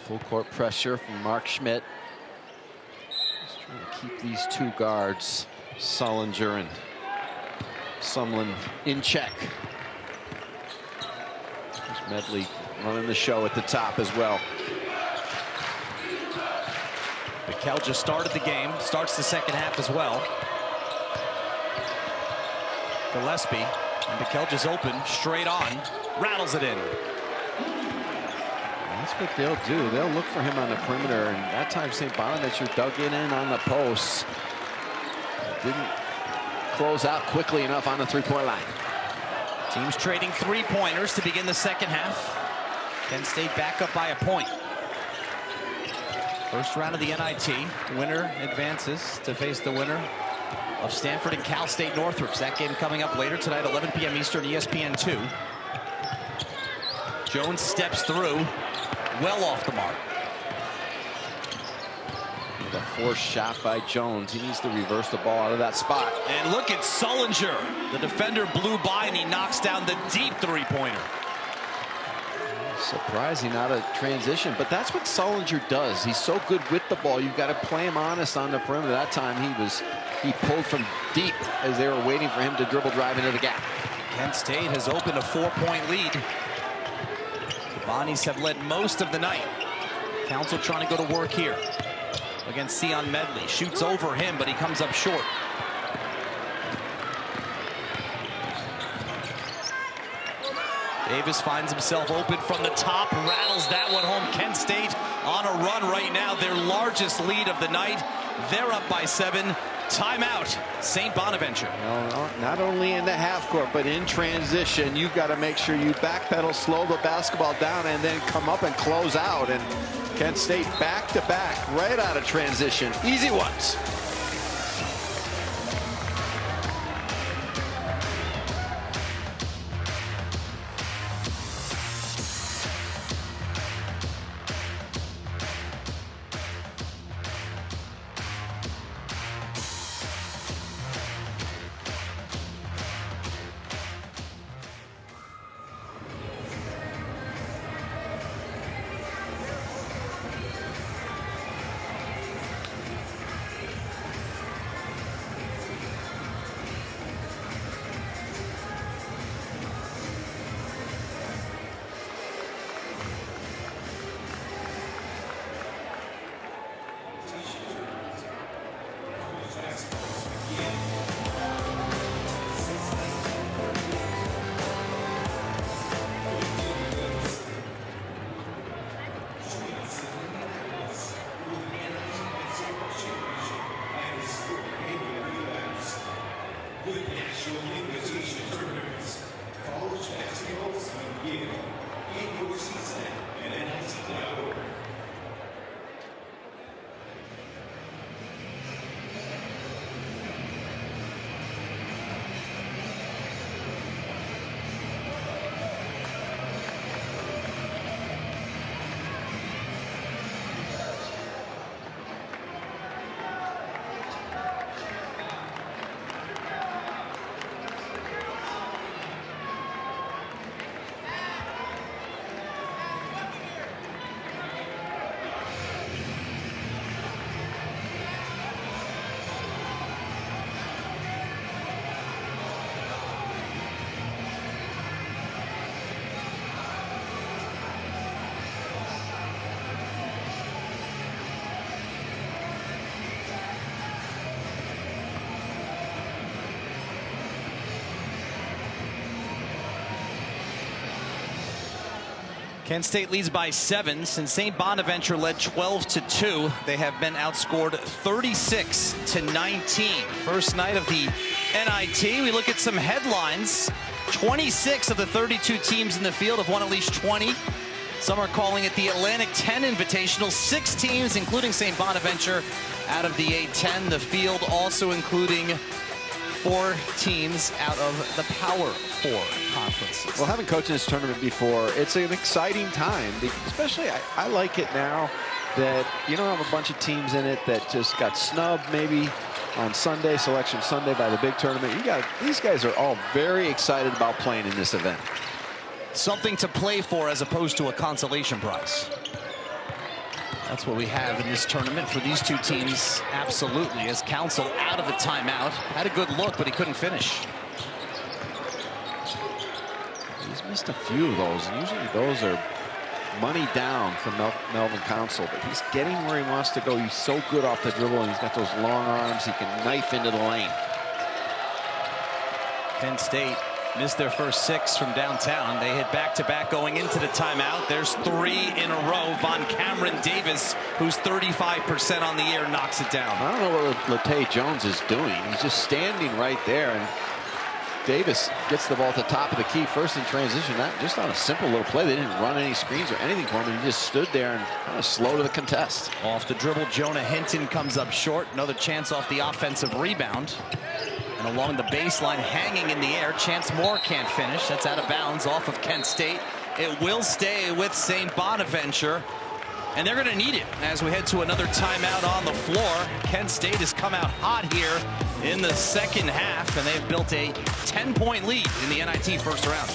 Full court pressure from Mark Schmidt. Just trying to keep these 2 guards, Sellinger and Sumlin, in check. There's Medley running the show at the top as well. Mikel just started the game, starts the second half as well. Gillespie, and Mikel just open, straight on, rattles it in. That's what they'll do. They'll look for him on the perimeter, and that time St. Bonaventure dug in on the posts. Didn't close out quickly enough on the 3-point line. Teams trading 3-pointers to begin the second half. Kent State back up by a point. First round of the NIT. Winner advances to face the winner of Stanford and Cal State Northridge. That game coming up later tonight, 11 p.m. Eastern, ESPN2. Jones steps through, well off the mark. The forced shot by Jones. He needs to reverse the ball out of that spot. And look at Sellinger. The defender blew by, and he knocks down the deep 3-pointer. Surprising out of transition, but that's what Sellinger does. He's so good with the ball. You've got to play him honest on the perimeter. That time he pulled from deep as they were waiting for him to dribble drive into the gap. Kent State has opened a 4-point lead. The Bonnies have led most of the night. Council trying to go to work here against Sion Medley. Shoots over him, but he comes up short. Davis finds himself open from the top, rattles that one home. Kent State on a run right now, their largest lead of the night. They're up by 7. Timeout, St. Bonaventure. Well, not only in the half court, but in transition, you've got to make sure you backpedal, slow the basketball down, and then come up and close out. And Kent State back to back, right out of transition. Easy ones. Kent State leads by 7. Since St. Bonaventure led 12-2, they have been outscored 36-19. First night of the NIT. We look at some headlines. 26 of the 32 teams in the field have won at least 20. Some are calling it the Atlantic 10 Invitational. 6 teams, including St. Bonaventure, out of the A10. The field also including 4 teams out of the Power 4 conferences. Well, having coached in this tournament before, it's an exciting time. Especially, I like it now that you don't have a bunch of teams in it that just got snubbed maybe on Sunday, Selection Sunday, by the big tournament. These guys are all very excited about playing in this event. Something to play for as opposed to a consolation prize. That's what we have in this tournament for these two teams, absolutely. As Council out of the timeout. Had a good look, but he couldn't finish. He's missed a few of those, and usually those are money down from Melvin Council, but he's getting where he wants to go. He's so good off the dribble, and he's got those long arms. He can knife into the lane. Penn State missed their first 6 from downtown. They hit back-to-back going into the timeout. There's 3 in a row. Von Cameron Davis, who's 35% on the year, knocks it down. I don't know what Latte Jones is doing. He's just standing right there, and Davis gets the ball at the top of the key first in transition. That just on a simple little play. They didn't run any screens or anything for him. He just stood there and kind of slow to the contest. Off the dribble, Jonah Hinton comes up short. Another chance off the offensive rebound. And along the baseline, hanging in the air, Chance Moore can't finish. That's out of bounds off of Kent State. It will stay with St. Bonaventure, and they're going to need it as we head to another timeout on the floor. Kent State has come out hot here in the second half, and they've built a 10-point lead in the NIT first round.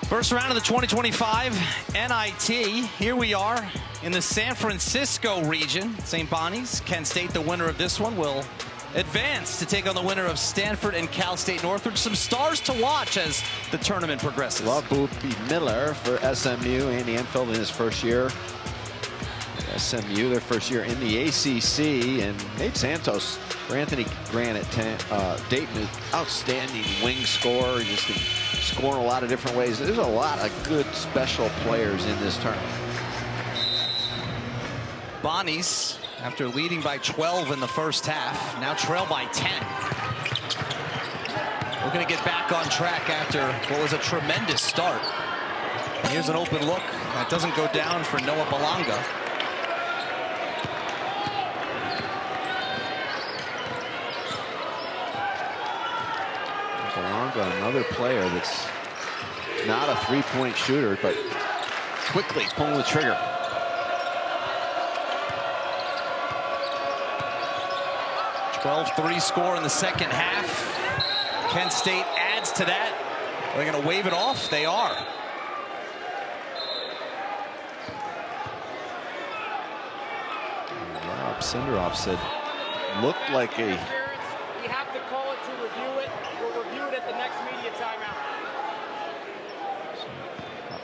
First round of the 2025 NIT. Here we are in the San Francisco region. St. Bonnie's, Kent State, the winner of this one, will advance to take on the winner of Stanford and Cal State Northridge. Some stars to watch as the tournament progresses. Love Boopy Miller for SMU. Andy Enfield in his first year. SMU, their first year in the ACC. And Nate Santos for Anthony Grant at Dayton, outstanding wing scorer. Just can score in a lot of different ways. There's a lot of good special players in this tournament. Bonnie's, after leading by 12 in the first half, now trail by 10. We're going to get back on track after what was a tremendous start. Here's an open look that doesn't go down for Noah Belonga. Belonga, another player that's not a three-point shooter, but quickly pulling the trigger. $12-3 score in the second half. Kent State adds to that. Are they going to wave it off? They are. Rob Sinderoff said, looked like a... We have to call it to review it. We'll review it at the next media timeout.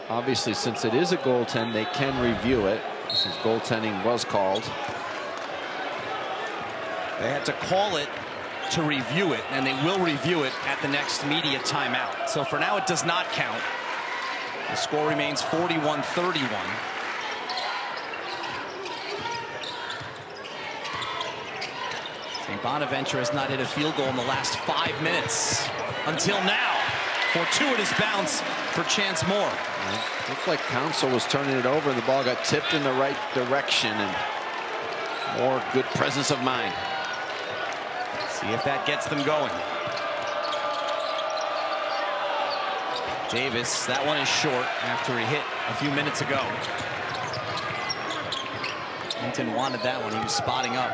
Obviously, since it is a goaltend, they can review it. Since goaltending was called. They had to call it to review it, and they will review it at the next media timeout. So for now, it does not count. The score remains 41-31. St. Bonaventure has not hit a field goal in the last 5 minutes. Until now, fortuitous bounce for Chance Moore. It looked like Council was turning it over, and the ball got tipped in the right direction, and Moore, good presence of mind. See if that gets them going. Davis, that one is short after he hit a few minutes ago. Hinton wanted that one. He was spotting up.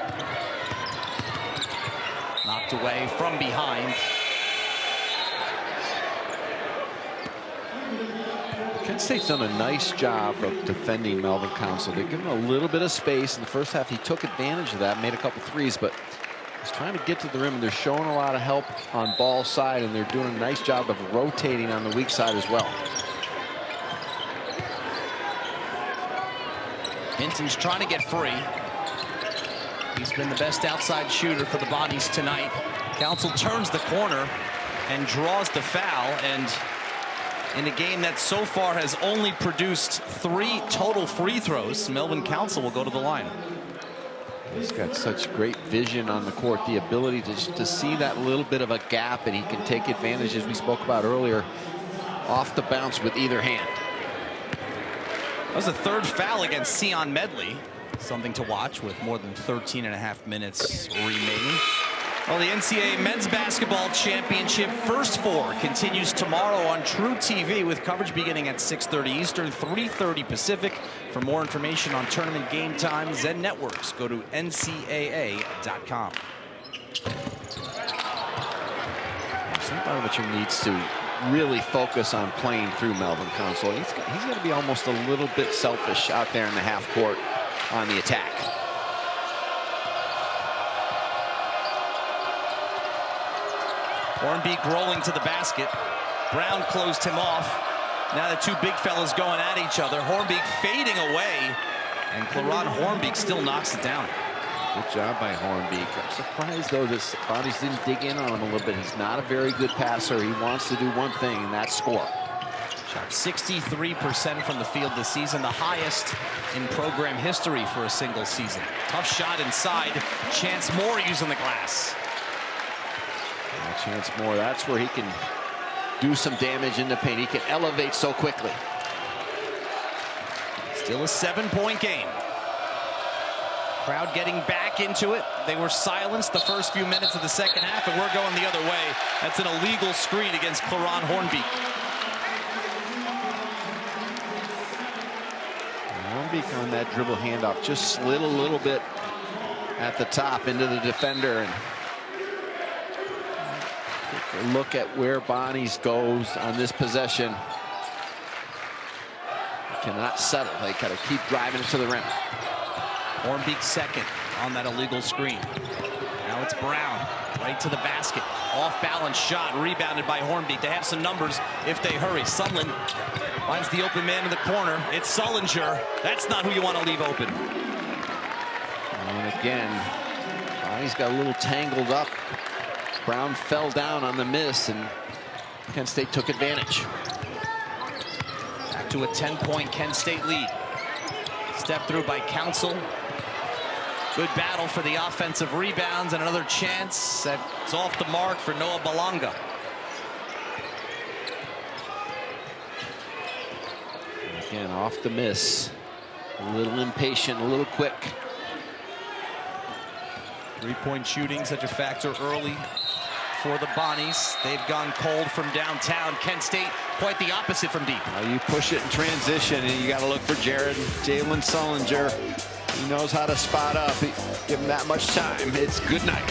Knocked away from behind. Kent State's done a nice job of defending Melvin Council. They've given him a little bit of space. In the first half, he took advantage of that, made a couple threes, but he's trying to get to the rim, and they're showing a lot of help on ball side, and they're doing a nice job of rotating on the weak side as well. Hinton's trying to get free. He's been the best outside shooter for the Bonnies tonight. Council turns the corner and draws the foul, and in a game that so far has only produced 3 total free throws, Melvin Council will go to the line. He's got such great vision on the court, the ability to see that little bit of a gap, and he can take advantage, as we spoke about earlier, off the bounce with either hand. That was the 3rd foul against Sion Medley. Something to watch with more than 13.5 minutes remaining. Well, the NCAA Men's Basketball Championship First Four continues tomorrow on True TV with coverage beginning at 6:30 Eastern, 3:30 Pacific. For more information on tournament game times and networks, go to ncaa.com. St. Bonaventure needs to really focus on playing through Melvin Council. He's going to be almost a little bit selfish out there in the half court on the attack. Hornbeek rolling to the basket. Brown closed him off. Now the two big fellas going at each other. Hornbeek fading away, and Claron Hornbeek still knocks it down. Good job by Hornbeek. I'm surprised, though, that Bonnies didn't dig in on him a little bit. He's not a very good passer. He wants to do one thing, and that's score. Shot 63% from the field this season, the highest in program history for a single season. Tough shot inside. Chance Moore using the glass. Chance Moore, that's where he can do some damage in the paint. He can elevate so quickly. Still a 7-point game. Crowd getting back into it. They were silenced the first few minutes of the second half, and we're going the other way. That's an illegal screen against Claron Hornbeek. Hornbeek on that dribble handoff just slid a little bit at the top into the defender, and take a look at where Bonnies goes on this possession. cannot settle. They got to keep driving it to the rim. Hornbeek second on that illegal screen. Now it's Brown, right to the basket. Off-balance shot, rebounded by Hornbeek. They have some numbers if they hurry. Sundlin finds the open man in the corner. It's Sullinger. That's not who you want to leave open. And again, he's got a little tangled up. Brown fell down on the miss, and Kent State took advantage. Back to a 10-point Kent State lead. Step through by Council. Good battle for the offensive rebounds, and another chance that's off the mark for Noah Balanga. Again, off the miss. A little impatient, a little quick. Three-point shooting, such a factor early for the Bonnies. They've gone cold from downtown. Kent State, quite the opposite from deep. You push it in transition, and you got to look for Jalen Sullinger. He knows how to spot up. Give him that much time. It's good night.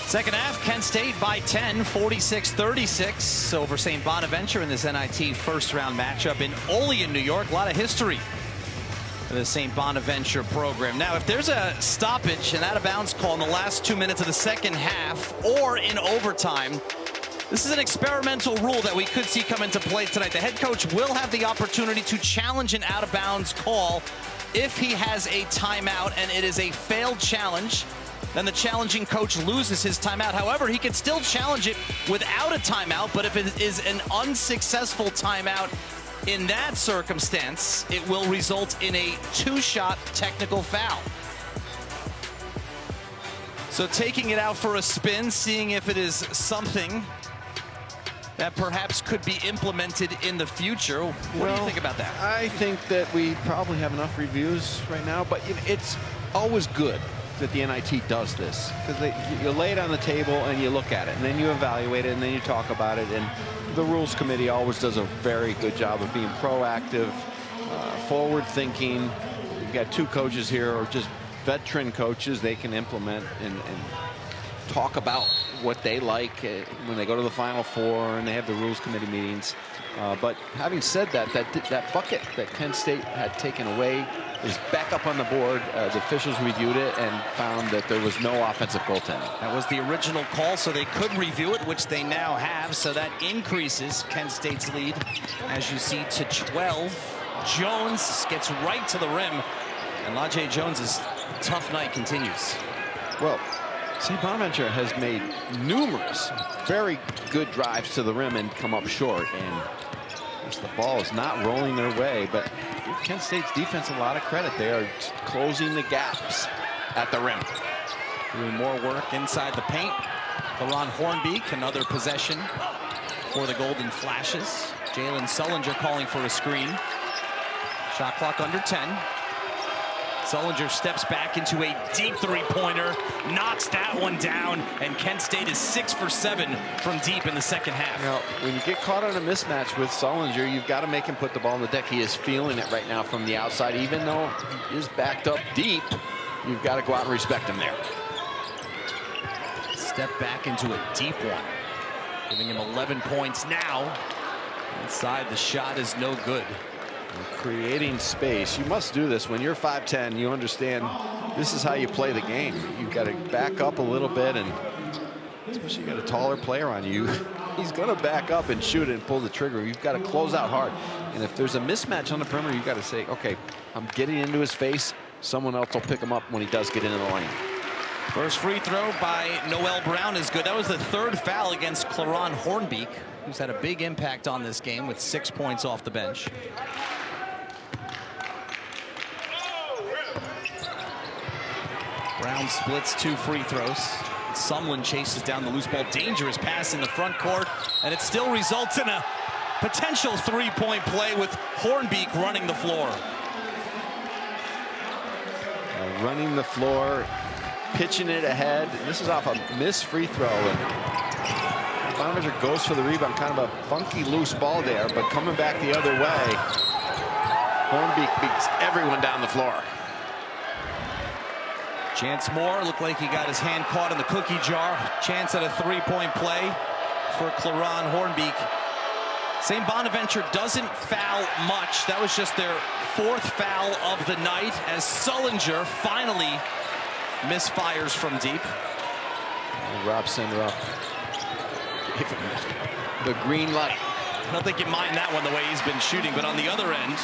Second half, Kent State by 10, 46-36 over St. Bonaventure in this NIT first-round matchup in Olean, New York. A lot of history for the St. Bonaventure program. Now, if there's a stoppage, an out-of-bounds call in the last 2 minutes of the second half or in overtime, this is an experimental rule that we could see come into play tonight. The head coach will have the opportunity to challenge an out-of-bounds call if he has a timeout and it is a failed challenge. Then the challenging coach loses his timeout. However, he can still challenge it without a timeout, but if it is an unsuccessful timeout in that circumstance, it will result in a two-shot technical foul. So taking it out for a spin, seeing if it is something that perhaps could be implemented in the future. What do you think about that? I think that we probably have enough reviews right now, but it's always good that the NIT does this, because you lay it on the table and you look at it, and then you evaluate it, and then you talk about it. And the rules committee always does a very good job of being proactive, forward thinking. You've got two coaches here, or just veteran coaches. They can implement and talk about what they like when they go to the Final Four and they have the rules committee meetings. But having said that, that bucket that Kent State had taken away is back up on the board. The officials reviewed it and found that there was no offensive goaltending. That was the original call, so they could review it, which they now have. So that increases Kent State's lead, as you see, to 12. Jones gets right to the rim, and Lajay Jones's tough night continues. Well, St. Bonaventure has made numerous very good drives to the rim and come up short, and the ball is not rolling their way, but give Kent State's defense a lot of credit. They are closing the gaps at the rim. Doing more work inside the paint. LaRon Hornbeek, another possession for the Golden Flashes. Jalen Sullinger calling for a screen. Shot clock under 10. Sullinger steps back into a deep three-pointer, knocks that one down, and Kent State is 6 for 7 from deep in the second half. Now, when you get caught on a mismatch with Sullinger, you've got to make him put the ball on the deck. He is feeling it right now from the outside. Even though he is backed up deep, you've got to go out and respect him there. Step back into a deep one, giving him 11 points now. Inside, the shot is no good. Creating space. You must do this when you're 5'10". You understand this is how you play the game. You've got to back up a little bit, and especially you got a taller player on you. He's going to back up and shoot it and pull the trigger. You've got to close out hard. And if there's a mismatch on the perimeter, you've got to say, okay, I'm getting into his face. Someone else will pick him up when he does get into the lane. First free throw by Noel Brown is good. That was the third foul against LaRon Hornbeek, who's had a big impact on this game with 6 points off the bench. Brown splits 2 free throws. Sumlin chases down the loose ball. Dangerous pass in the front court, and it still results in a potential 3-point play with Hornbeek running the floor. Running the floor, pitching it ahead. This is off a missed free throw, and Bonaventure goes for the rebound. Kind of a funky loose ball there, but coming back the other way, Hornbeek beats everyone down the floor. Chance Moore looked like he got his hand caught in the cookie jar. Chance at a 3-point play for LaRon Hornbeek. St. Bonaventure doesn't foul much. That was just their 4th foul of the night as Sullinger finally misfires from deep. And Rob Senderoff gave him the green light. I don't think you mind that one the way he's been shooting, but on the other end,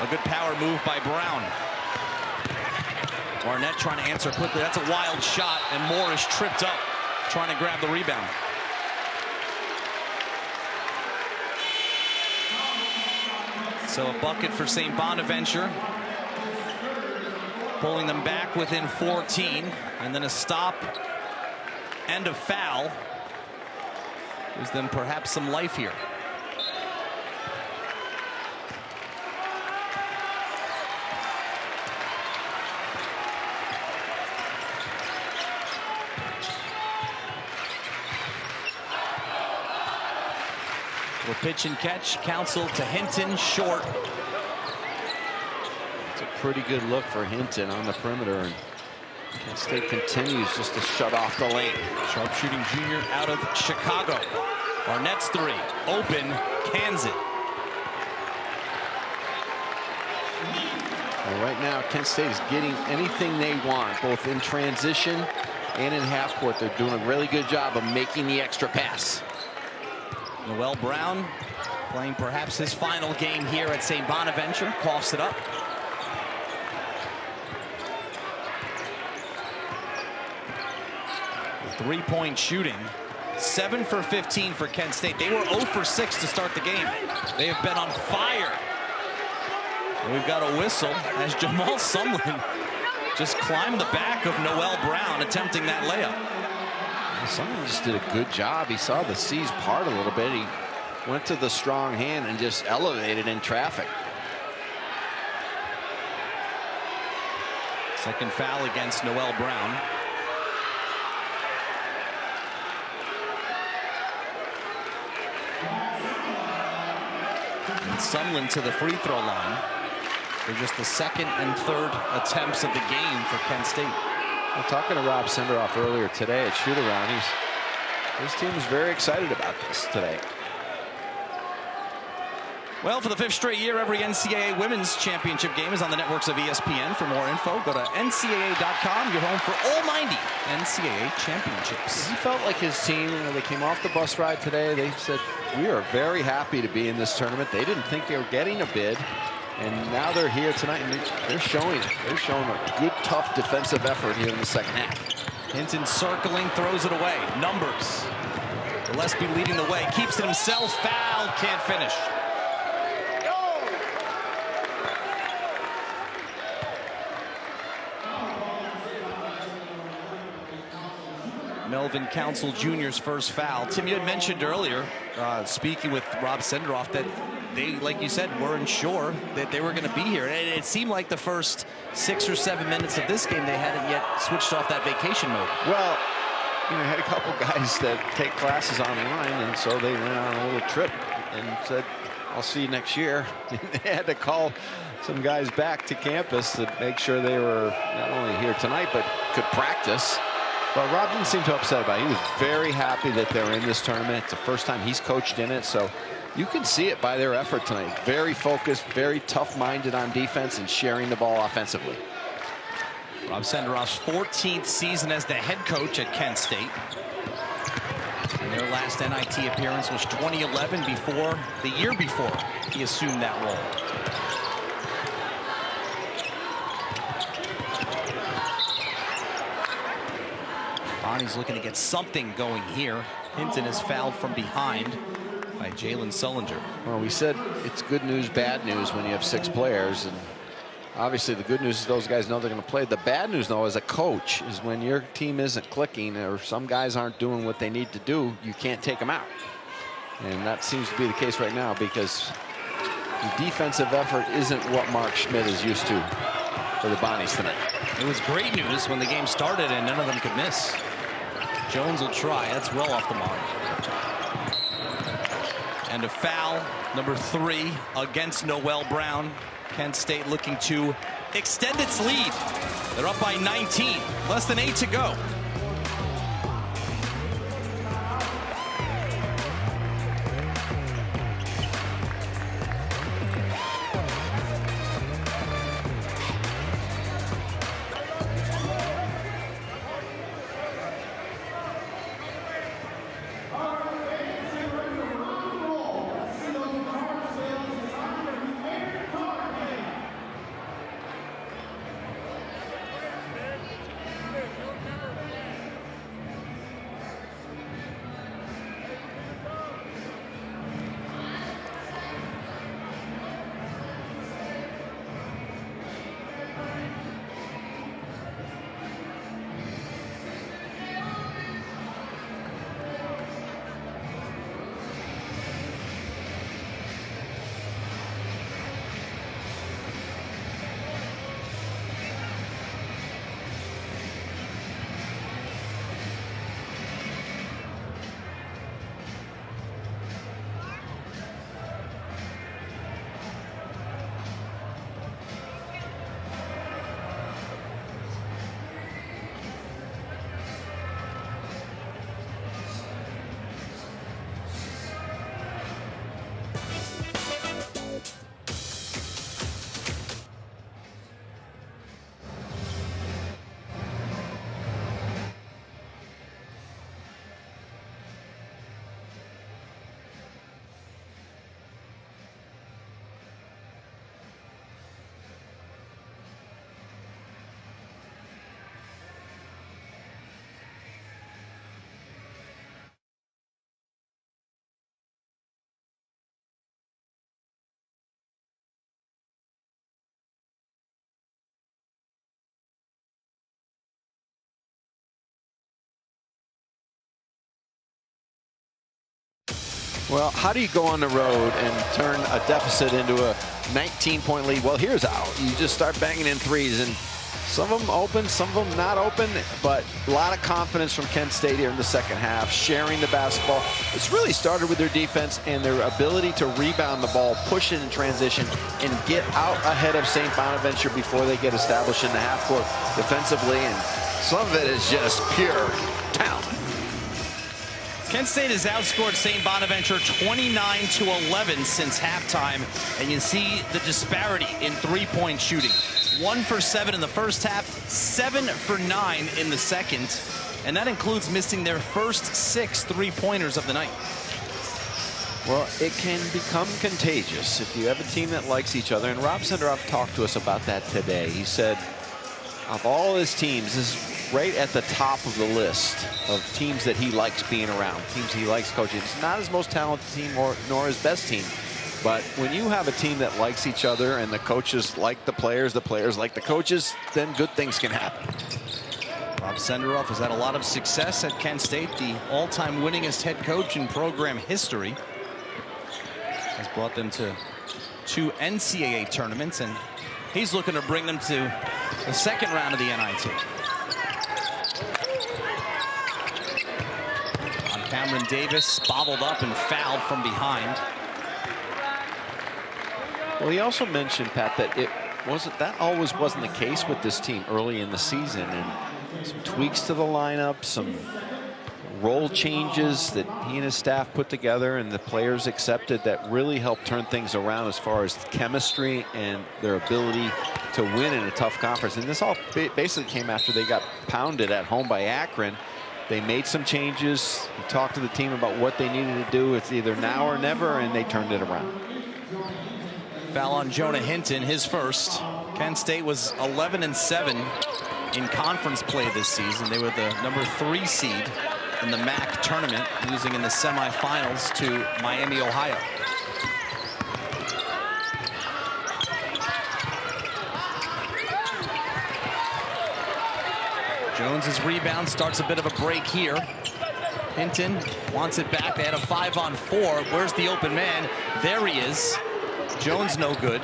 a good power move by Brown. Barnett trying to answer quickly. That's a wild shot, and Moore is tripped up trying to grab the rebound. So a bucket for St. Bonaventure, pulling them back within 14, and then a stop and a foul gives them perhaps some life here. The pitch and catch, counsel to Hinton, short. It's a pretty good look for Hinton on the perimeter, and Kent State continues just to shut off the lane. Sharpshooting junior out of Chicago. Barnett's 3, open, cans it. Well, right now, Kent State is getting anything they want, both in transition and in half court. They're doing a really good job of making the extra pass. Noel Brown playing perhaps his final game here at St. Bonaventure, coughs it up. Three-point shooting, 7 for 15 for Kent State. They were 0 for 6 to start the game. They have been on fire. And we've got a whistle as Jamal Sumlin just climbed the back of Noel Brown, attempting that layup. Someone just did a good job. He saw the seas part a little bit. He went to the strong hand and just elevated in traffic. Second foul against Noel Brown. And Sumlin to the free throw line for just the 2nd and 3rd attempts of the game for Kent State. Well, talking to Rob Senderoff earlier today at shoot-around, his team is very excited about this today. Well, for the 5th straight year, every NCAA Women's Championship game is on the networks of ESPN. For more info, go to ncaa.com. Your home for all 90 NCAA championships. He felt like his team, they came off the bus ride today. They said, we are very happy to be in this tournament. They didn't think they were getting a bid. And now they're here tonight, and they're showing it. They're showing a good, tough defensive effort here in the second half. Hinton circling, throws it away. Numbers. Gillespie leading the way, keeps it himself, foul, can't finish. Melvin Council Jr.'s first foul. Tim, you had mentioned earlier, speaking with Rob Senderoff, that they, like you said, weren't sure that they were going to be here. And it seemed like the first 6 or 7 minutes of this game, they hadn't yet switched off that vacation mode. Well, you know, I had a couple guys that take classes online, and so they went on a little trip and said, I'll see you next year. They had to call some guys back to campus to make sure they were not only here tonight, but could practice. But Rob didn't seem too upset about it. He was very happy that they're in this tournament. It's the first time he's coached in it, so you can see it by their effort tonight. Very focused, very tough-minded on defense and sharing the ball offensively. Rob Senderoff's 14th season as the head coach at Kent State. And their last NIT appearance was 2011, before the year before he assumed that role. Bonnie's looking to get something going here. Hinton is fouled from behind by Jalen Sullinger. Well, we said it's good news, bad news when you have 6 players, and obviously the good news is those guys know they're going to play. The bad news, though, as a coach, is when your team isn't clicking or some guys aren't doing what they need to do, you can't take them out. And that seems to be the case right now, because the defensive effort isn't what Mark Schmidt is used to for the Bonnies tonight. It was great news when the game started and none of them could miss. Jones will try. That's well off the mark. And a foul, number 3 against Noel Brown. Kent State looking to extend its lead. They're up by 19, less than 8 to go. Well, how do you go on the road and turn a deficit into a 19-point lead? Well, here's how. You just start banging in threes, and some of them open, some of them not open, but a lot of confidence from Kent State here in the second half, sharing the basketball. It's really started with their defense and their ability to rebound the ball, push it in transition, and get out ahead of St. Bonaventure before they get established in the half court defensively, and some of it is just pure talent. Kent State has outscored St. Bonaventure 29-11 since halftime, and you see the disparity in three-point shooting. 1 for 7 in the first half, 7 for 9 in the second, and that includes missing their first 6 three-pointers of the night. Well, it can become contagious if you have a team that likes each other, and Rob Senderoff talked to us about that today. He said, of all his teams, this is right at the top of the list of teams that he likes being around, teams he likes coaching. It's not his most talented team nor his best team. But when you have a team that likes each other and the coaches like the players like the coaches, then good things can happen. Bob Senderoff has had a lot of success at Kent State, the all-time winningest head coach in program history. Has brought them to 2 NCAA tournaments, and he's looking to bring them to the second round of the NIT. On Cameron Davis, bobbled up and fouled from behind. Well, he also mentioned, Pat, that that always wasn't the case with this team early in the season, and some tweaks to the lineup, some role changes that he and his staff put together and the players accepted that really helped turn things around as far as chemistry and their ability to win in a tough conference. And this all basically came after they got pounded at home by Akron. They made some changes. He talked to the team about what they needed to do. It's either now or never, and they turned it around. Foul on Jonah Hinton, his first. Kent State was 11-7 in conference play this season. They were the number 3 seed in the MAC tournament, losing in the semifinals to Miami, Ohio. Jones's rebound starts a bit of a break here. Hinton wants it back. They had a 5-on-4. Where's the open man? There he is. Jones no good.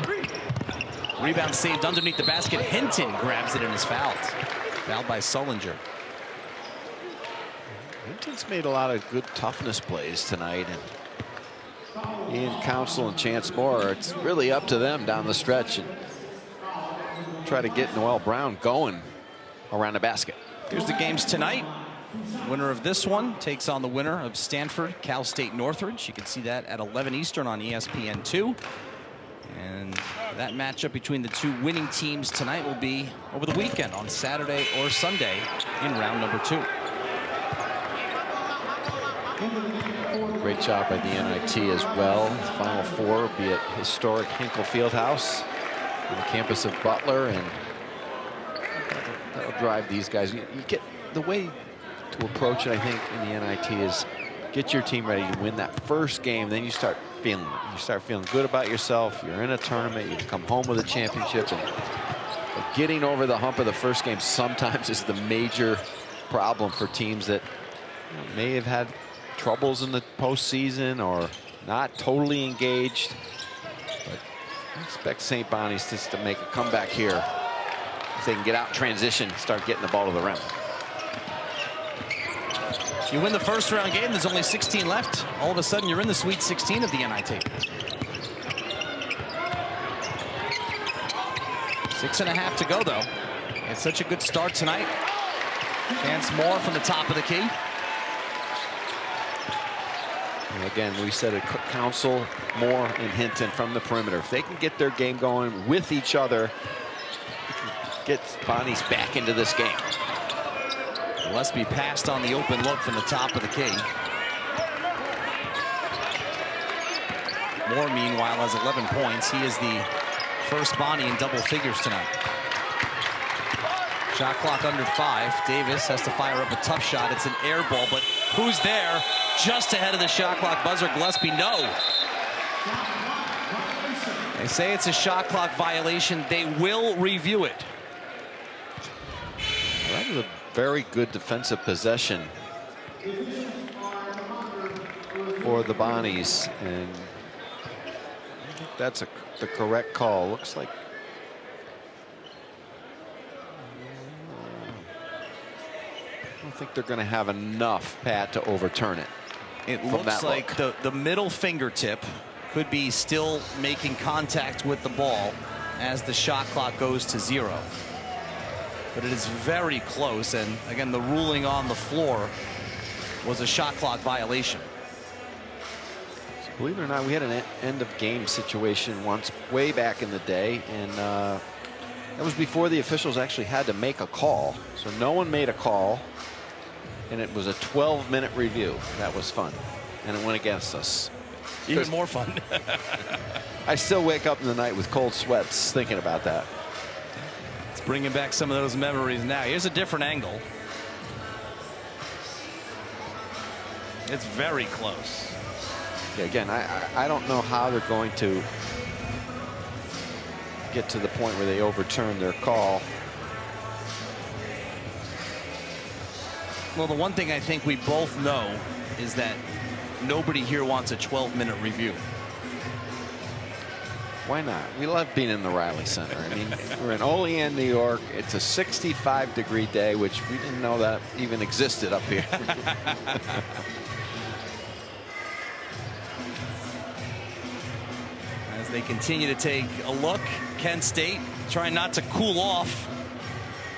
Rebound saved underneath the basket. Hinton grabs it and is fouled. Fouled by Sullinger. Hinton's made a lot of good toughness plays tonight, and Ian Council and Chance Moore, it's really up to them down the stretch and try to get Noel Brown going around the basket. Here's the games tonight. Winner of this one takes on the winner of Stanford, Cal State Northridge. You can see that at 11 Eastern on ESPN2. And that matchup between the 2 winning teams tonight will be over the weekend on Saturday or Sunday in round number 2. Great job by the NIT as well. The Final Four will be at historic Hinkle Fieldhouse on the campus of Butler, and that'll drive these guys. You get the way to approach it, I think, in the NIT is get your team ready to win that first game. Then you start feeling it. You start feeling good about yourself. You're in a tournament. You come home with a championship. And getting over the hump of the first game sometimes is the major problem for teams that may have had troubles in the postseason or not totally engaged. But I expect St. Bonnie's just to make a comeback here. If they can get out in transition, start getting the ball to the rim. You win the first round game, there's only 16 left. All of a sudden, you're in the Sweet 16 of the NIT. 6.5 to go, though. It's such a good start tonight. Chance Moore from the top of the key. And again, we said it, Council, Moore, and Hinton from the perimeter. If they can get their game going with each other, get Bonnie's back into this game. Gillespie passed on the open look from the top of the key. Moore, meanwhile, has 11 points. He is the first Bonnie in double figures tonight. Shot clock under 5. Davis has to fire up a tough shot. It's an air ball, but who's there? Just ahead of the shot clock buzzer. Gillespie, no. They say it's a shot clock violation. They will review it. Well, that was a very good defensive possession for the Bonnies, and I think that's the correct call. Looks like I don't think they're going to have enough, Pat, to overturn it. It looks like the middle fingertip could be still making contact with the ball as the shot clock goes to 0. But it is very close, and again, the ruling on the floor was a shot clock violation. So believe it or not, we had an end of game situation once way back in the day, and that was before the officials actually had to make a call. So no one made a call, and it was a 12-minute review. That was fun, and it went against us. Even more fun. I still wake up in the night with cold sweats thinking about that. Bringing back some of those memories now. Here's a different angle. It's very close. Yeah, again, I don't know how they're going to get to the point where they overturn their call. Well, the one thing I think we both know is that nobody here wants a 12-minute review. Why not? We love being in the Riley Center. I mean, we're in Olean, New York. It's a 65-degree day, which we didn't know that even existed up here. As they continue to take a look, Kent State trying not to cool off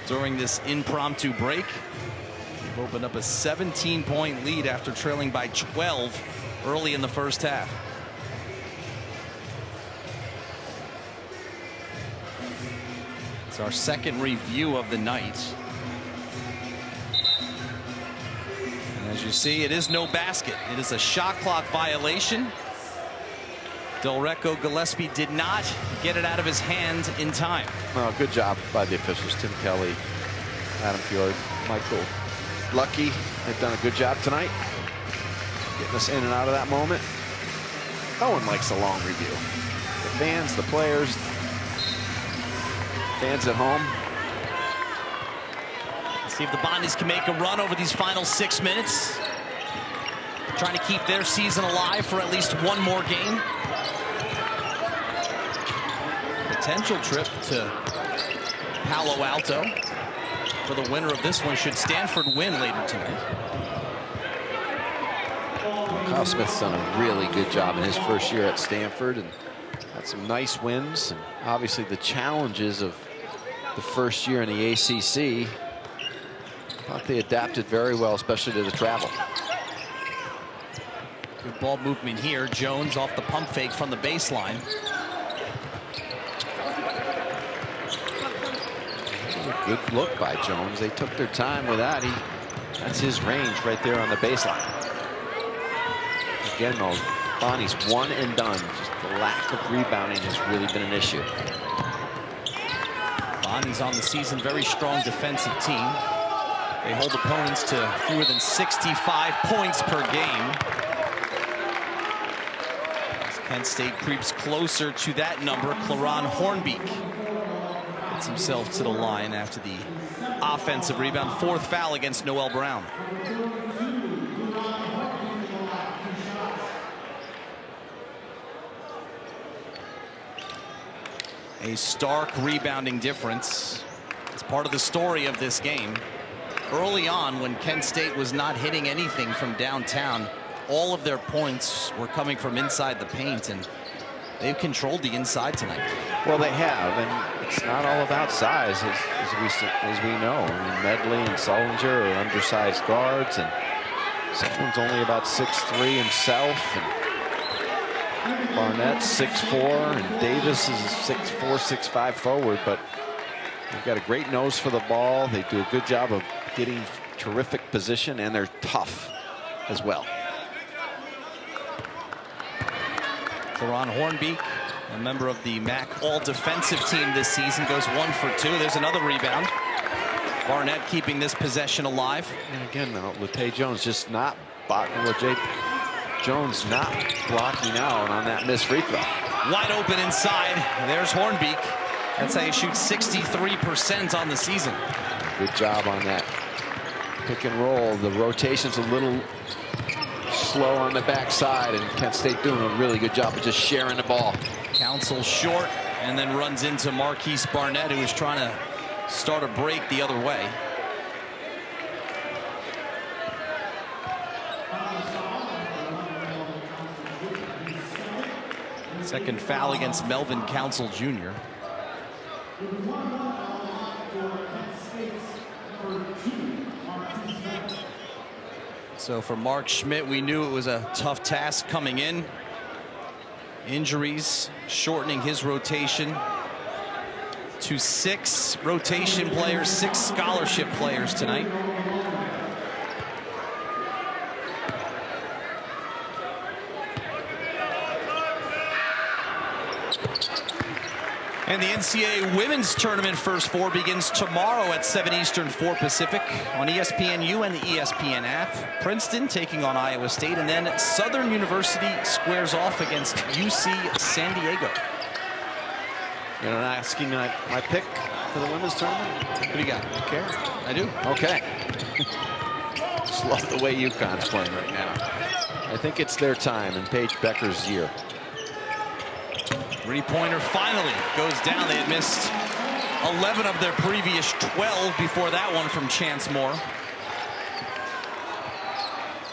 during this impromptu break. They've opened up a 17-point lead after trailing by 12 early in the first half. It's our second review of the night. And as you see, it is no basket. It is a shot clock violation. Delreco Gillespie did not get it out of his hand in time. Well, good job by the officials. Tim Kelly, Adam Fjord, Michael Lucky. They've done a good job tonight getting us in and out of that moment. No one likes a long review. The fans, the players, fans at home. Let's see if the Bonnies can make a run over these final 6 minutes. Trying to keep their season alive for at least one more game. Potential trip to Palo Alto for the winner of this one should Stanford win later tonight. Kyle Smith's done a really good job in his first year at Stanford and had some nice wins. And obviously the challenges of the first year in the ACC. Thought they adapted very well, especially to the travel. Good ball movement here. Jones off the pump fake from the baseline. Good look by Jones. They took their time with that. That's his range right there on the baseline. Again, though, Bonnie's one and done. Just the lack of rebounding has really been an issue. Bonnie's on the season, very strong defensive team. They hold opponents to fewer than 65 points per game. As Kent State creeps closer to that number, Claron Hornbeek gets himself to the line after the offensive rebound. Fourth foul against Noel Brown. A stark rebounding difference is part of the story of this game. Early on, when Kent State was not hitting anything from downtown, all of their points were coming from inside the paint, and they've controlled the inside tonight. Well, they have, and it's not all about size, as we know. I mean, Medley and Sullinger are undersized guards, and someone's only about 6'3" himself, and Barnett's 6'4", and Davis is 6'4", 6'5" forward, but they've got a great nose for the ball. They do a good job of getting terrific position, and they're tough as well. Claron Hornbeek, a member of the MAC all-defensive team this season, goes 1 for 2. There's another rebound. Barnett keeping this possession alive. And again, now, Latae Jones just not Jones not blocking out on that missed free throw. Wide open inside. There's Hornbeek. That's how you shoot 63% on the season. Good job on that pick and roll. The rotation's a little slow on the backside, and Kent State doing a really good job of just sharing the ball. Council short, and then runs into Marquise Barnett, who is trying to start a break the other way. Second foul against Melvin Council Jr. So for Mark Schmidt, we knew it was a tough task coming in. Injuries shortening his rotation to 6 rotation players, 6 scholarship players tonight. And the NCAA Women's Tournament First Four begins tomorrow at 7 Eastern, 4 Pacific on ESPNU and the ESPN app. Princeton taking on Iowa State, and then Southern University squares off against UC San Diego. You're not asking my pick for the women's tournament? What do you got? Okay. I do. Okay. Just love the way UConn's playing right now. I think it's their time in Paige Becker's year. Three-pointer finally goes down. They had missed 11 of their previous 12 before that one from Chance Moore.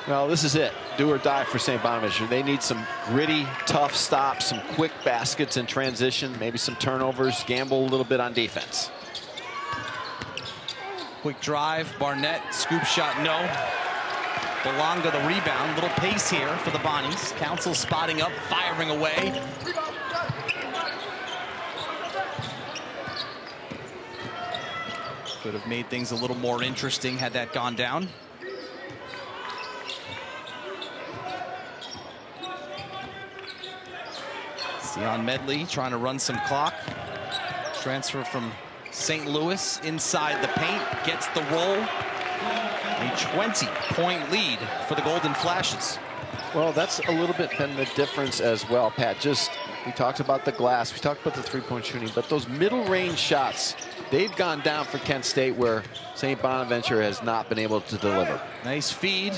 Well, this is it. Do or die for St. Bonaventure. They need some gritty, tough stops, some quick baskets in transition, maybe some turnovers, gamble a little bit on defense. Quick drive, Barnett, scoop shot, no. Belonga the rebound, little pace here for the Bonnies. Council spotting up, firing away. Could have made things a little more interesting had that gone down. Sion Medley trying to run some clock. Transfer from St. Louis inside the paint, gets the roll. A 20-point lead for the Golden Flashes. Well, that's a little bit been the difference as well, Pat. We talked about the glass, we talked about the three-point shooting, but those middle-range shots, they've gone down for Kent State, where St. Bonaventure has not been able to deliver. Nice feed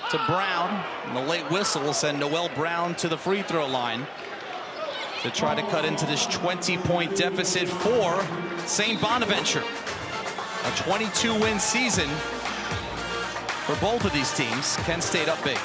to Brown. And the late whistle will send Noel Brown to the free throw line to try to cut into this 20-point deficit for St. Bonaventure. A 22-win season for both of these teams. Kent State up big.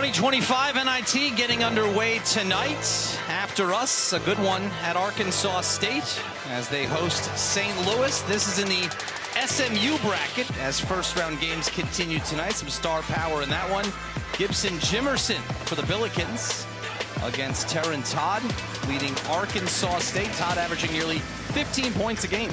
.25 NIT getting underway tonight. After us, a good one at Arkansas State as they host St. Louis. This is in the SMU bracket as first-round games continue tonight. Some star power in that one. Gibson Jimerson for the Billikens against Terran Todd, leading Arkansas State. Todd averaging nearly 15 points a game.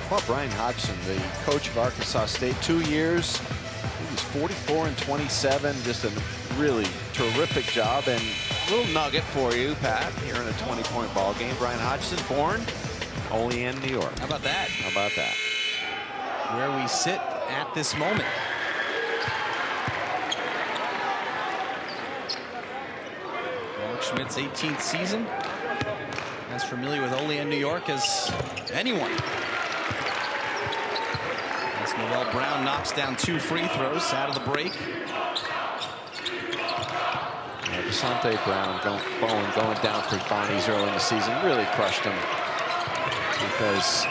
Well, Brian Hodgson, the coach of Arkansas State, 2 years. He was 44 and 27. Just a really terrific job. And a little nugget for you, Pat, here in a 20-point ball game. Brian Hodgson, born only in New York. How about that? How about that? Where we sit at this moment. Mark Schmidt's 18th season. As familiar with Olean, New York as anyone. As Noel Brown knocks down 2 free throws out of the break. The Asante Bowen going down for Bonnie's early in the season really crushed him, because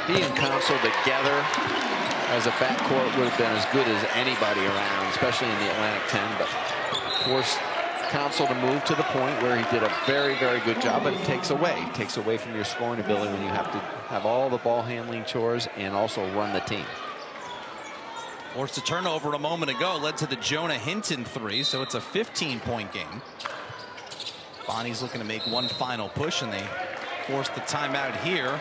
he and Council together as a backcourt would have been as good as anybody around, especially in the Atlantic 10, but forced Council to move to the point where he did a very, very good job, but it takes away from your scoring ability when you have to have all the ball handling chores and also run the team. Forced a turnover a moment ago, led to the Jonah Hinton three, so it's a 15-point game. Bonnie's looking to make one final push, and they forced the timeout here,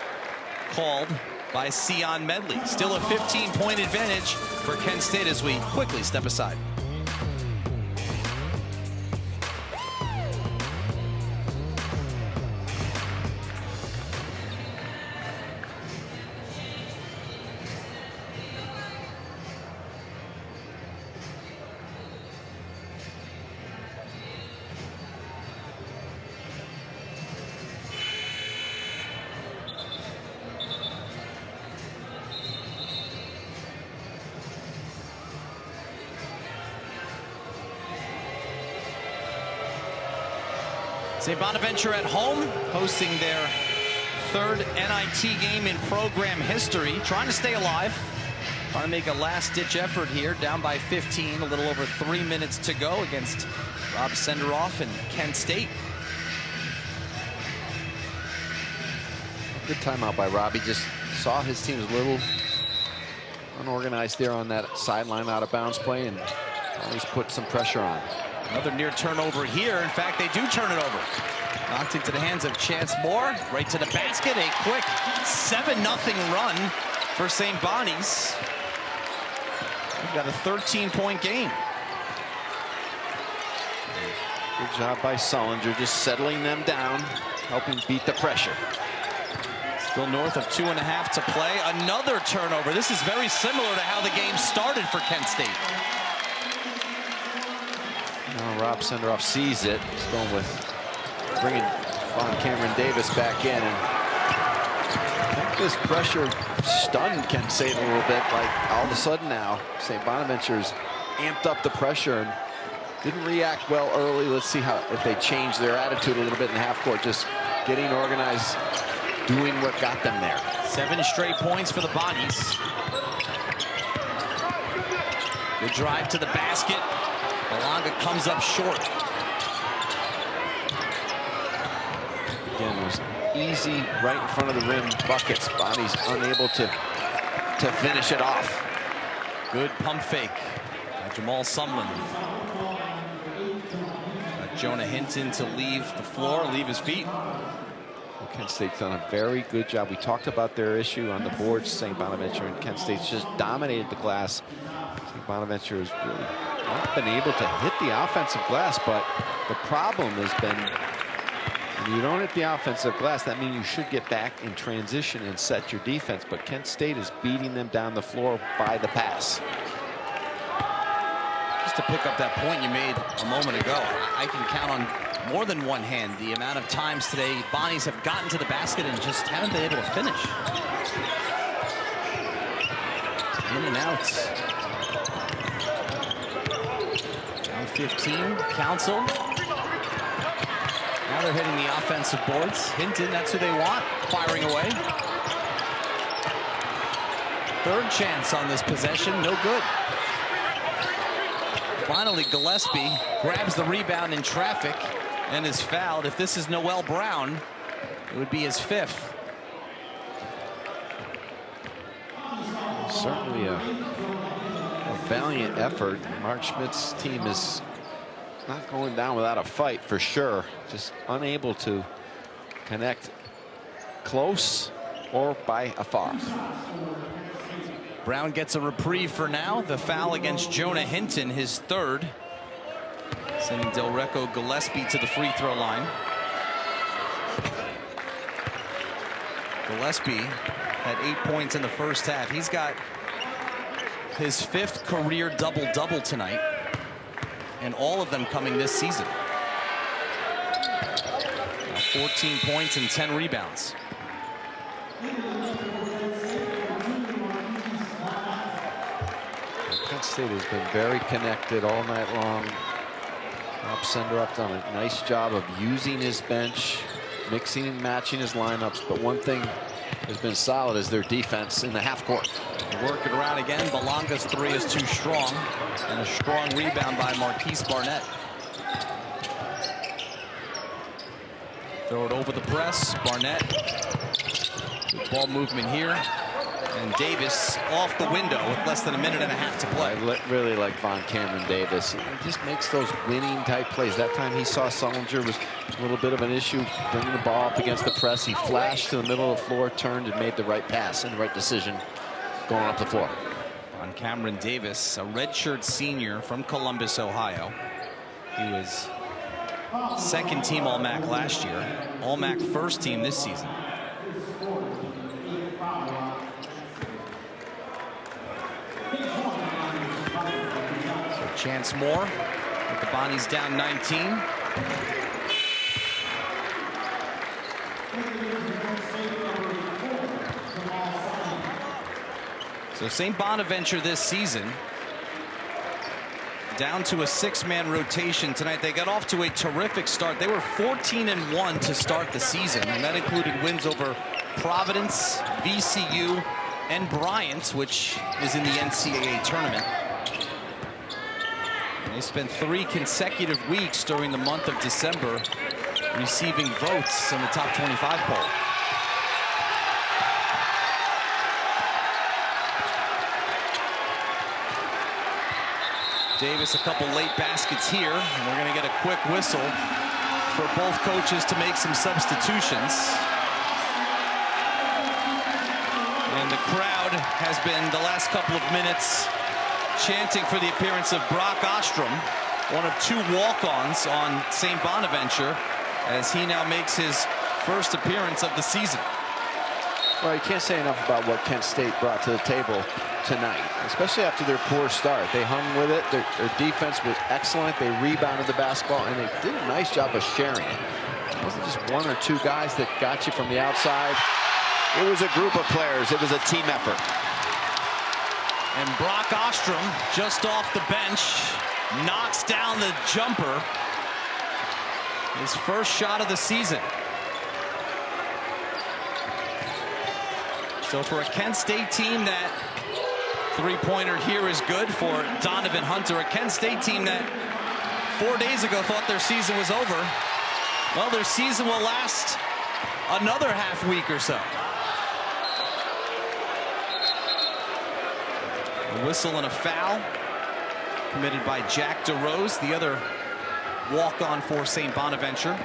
called by Sion Medley. Still a 15-point advantage for Kent State as we quickly step aside. St. Bonaventure at home, hosting their third NIT game in program history, trying to stay alive, trying to make a last-ditch effort here, down by 15, a little over 3 minutes to go against Rob Senderoff and Kent State. Good timeout by Rob. He just saw his team was a little unorganized there on that sideline out of bounds play, and always put some pressure on. Another near turnover here. In fact, they do turn it over. Knocked into the hands of Chance Moore. Right to the basket. A quick 7-0 run for St. Bonnie's. We've got a 13-point game. Good job by Sullinger, just settling them down, helping beat the pressure. Still north of 2.5 to play. Another turnover. This is very similar to how the game started for Kent State. Now Rob Senderoff sees it. He's going with bringing Von Cameron Davis back in, and I think this pressure stunned Kent State a little bit. Like all of a sudden now, St. Bonaventure's amped up the pressure and didn't react well early. Let's see how if they change their attitude a little bit in the half court, just getting organized, doing what got them there. 7 straight points for the Bonnies. Good drive to the basket. Malanga comes up short. Again, it was easy right in front of the rim buckets. Bonnie's unable to finish it off. Good pump fake by Jamal Sumlin. Got Jonah Hinton to leave the floor, leave his feet. Kent State's done a very good job. We talked about their issue on the boards, St. Bonaventure, and Kent State's just dominated the glass. St. Bonaventure has really not been able to hit the offensive glass, but the problem has been when you don't hit the offensive glass, that means you should get back in transition and set your defense, but Kent State is beating them down the floor by the pass. Just to pick up that point you made a moment ago, I can count on more than one hand the amount of times today Bonnies have gotten to the basket and just haven't been able to finish. In and out. Down 15, Council. Now they're hitting the offensive boards. Hinton, that's who they want, firing away. Third chance on this possession, no good. Finally, Gillespie grabs the rebound in traffic and is fouled. If this is Noel Brown, it would be his 5th. Certainly a valiant effort. Mark Schmidt's team is not going down without a fight for sure. Just unable to connect close or by afar. Brown gets a reprieve for now. The foul against Jonah Hinton, his 3rd. Sending Delreco Gillespie to the free throw line. Gillespie had 8 points in the first half. He's got his 5th career double-double tonight, and all of them coming this season. 14 points and 10 rebounds. Kent State has been very connected all night long. Rob Senderoff done a nice job of using his bench, mixing and matching his lineups. But one thing has been solid is their defense in the half court. Working around again. Belanga's three is too strong. And a strong rebound by Marquise Barnett. Throw it over the press. Barnett. Good ball movement here. And Davis off the window with less than a minute and a half to play. I really like Von Cameron Davis. He just makes those winning type plays. That time he saw Sullinger was a little bit of an issue bringing the ball up against the press. He flashed to the middle of the floor, turned and made the right pass and the right decision going up the floor. Von Cameron Davis, a redshirt senior from Columbus, Ohio. He was second team All-MAC last year, All-MAC first team this season. Chance Moore with the Bonnies down 19. So St. Bonaventure this season down to a 6-man rotation tonight. They got off to a terrific start. They were 14-1 to start the season, and that included wins over Providence, VCU, and Bryant, which is in the NCAA tournament. They spent 3 consecutive weeks during the month of December receiving votes in the top 25 poll. Davis, a couple late baskets here, and we're going to get a quick whistle for both coaches to make some substitutions. And the crowd has been, the last couple of minutes, chanting for the appearance of Brock Ostrom, one of 2 walk-ons on St. Bonaventure, as he now makes his first appearance of the season. Well, you can't say enough about what Kent State brought to the table tonight, especially after their poor start. They hung with it. Their defense was excellent. They rebounded the basketball, and they did a nice job of sharing it. It wasn't just 1 or 2 guys that got you from the outside. It was a group of players. It was a team effort. And Brock Ostrom, just off the bench, knocks down the jumper. His first shot of the season. So for a Kent State team, that three-pointer here is good for Donovan Hunter. A Kent State team that 4 days ago thought their season was over. Well, their season will last another half week or so. A whistle and a foul committed by Jack DeRose, the other walk-on for St. Bonaventure.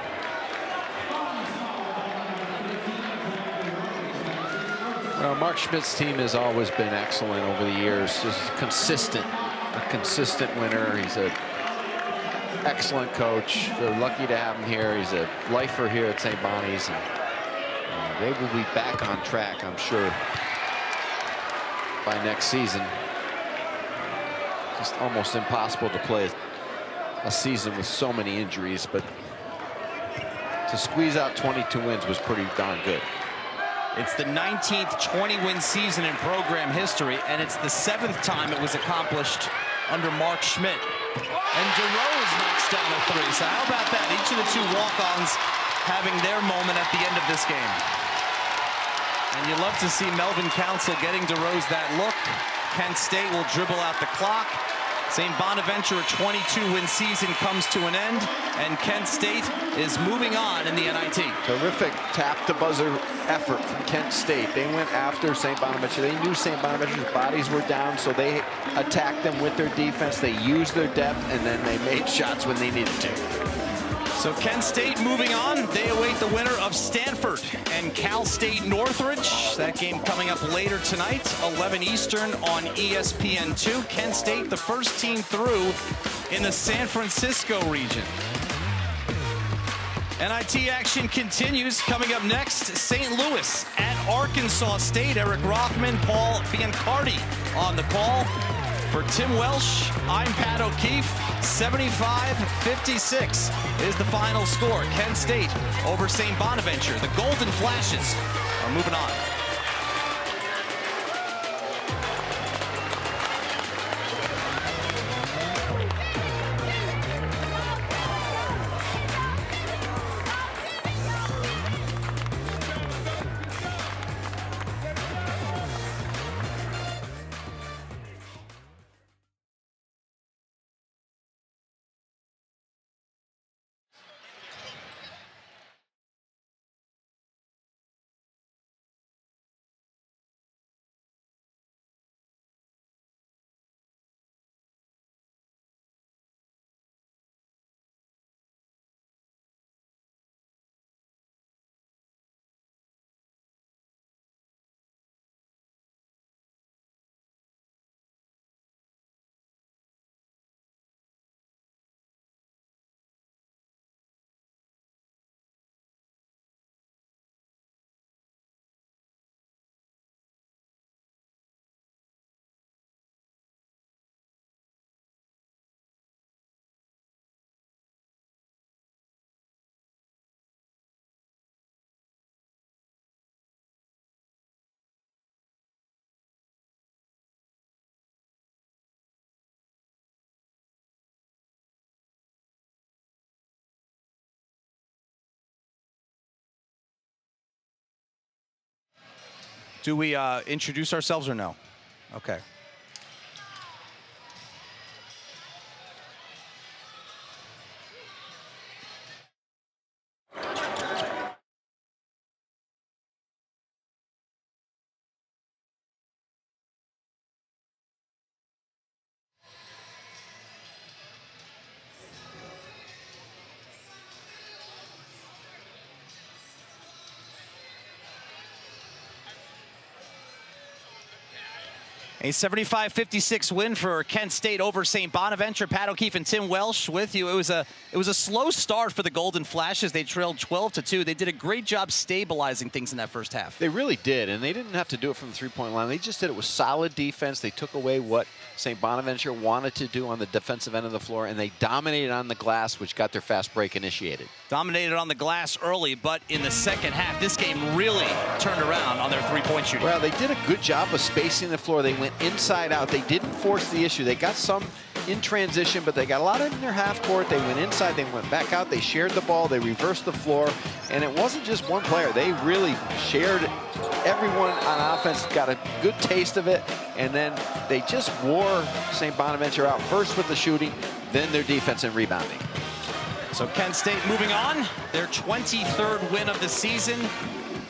Well, Mark Schmidt's team has always been excellent over the years. Just a consistent winner. He's an excellent coach. They're lucky to have him here. He's a lifer here at St. Bonnie's. And they will be back on track, I'm sure, by next season. Just almost impossible to play a season with so many injuries, but to squeeze out 22 wins was pretty darn good. It's the 19th 20-win season in program history, and it's the 7th time it was accomplished under Mark Schmidt. And DeRose knocks down a 3. So how about that? Each of the 2 walk-ons having their moment at the end of this game. And you love to see Melvin Council getting DeRose that look. Kent State will dribble out the clock. St. Bonaventure, a 22-win season comes to an end, and Kent State is moving on in the NIT. Terrific tap-to-buzzer effort from Kent State. They went after St. Bonaventure. They knew St. Bonaventure's bodies were down, so they attacked them with their defense. They used their depth, and then they made shots when they needed to. So Kent State moving on. They await the winner of Stanford and Cal State Northridge. That game coming up later tonight, 11 Eastern on ESPN2. Kent State, the first team through in the San Francisco region. NIT action continues. Coming up next, St. Louis at Arkansas State. Eric Rothman, Paul Biancardi on the call. For Tim Welsh, I'm Pat O'Keefe. 75-56 is the final score. Kent State over St. Bonaventure. The Golden Flashes are moving on. Do we introduce ourselves or no? Okay. A 75-56 win for Kent State over St. Bonaventure. Pat O'Keefe and Tim Welsh with you. It was a slow start for the Golden Flashes. They trailed 12-2. They did a great job stabilizing things in that first half. They really did, and they didn't have to do it from the three-point line. They just did it with solid defense. They took away what St. Bonaventure wanted to do on the defensive end of the floor, and they dominated on the glass, which got their fast break initiated. Dominated on the glass early, but in the second half, this game really turned around on their three-point shooting. Well, they did a good job of spacing the floor. They went inside out. They didn't force the issue. They got some in transition, but they got a lot in their half court. They went inside, they went back out, they shared the ball, they reversed the floor, and it wasn't just one player. They really shared. Everyone on offense got a good taste of it, and then they just wore St. Bonaventure out, first with the shooting, then their defense and rebounding. So Kent State moving on, their 23rd win of the season,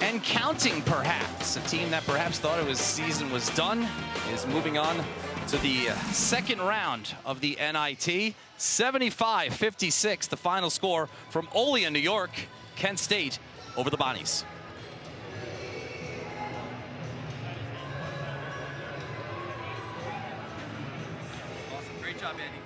and counting perhaps. A team that perhaps thought it was season was done is moving on to the second round of the NIT. 75-56, the final score from Olean, New York. Kent State over the Bonnies. Awesome. Great job, Andy.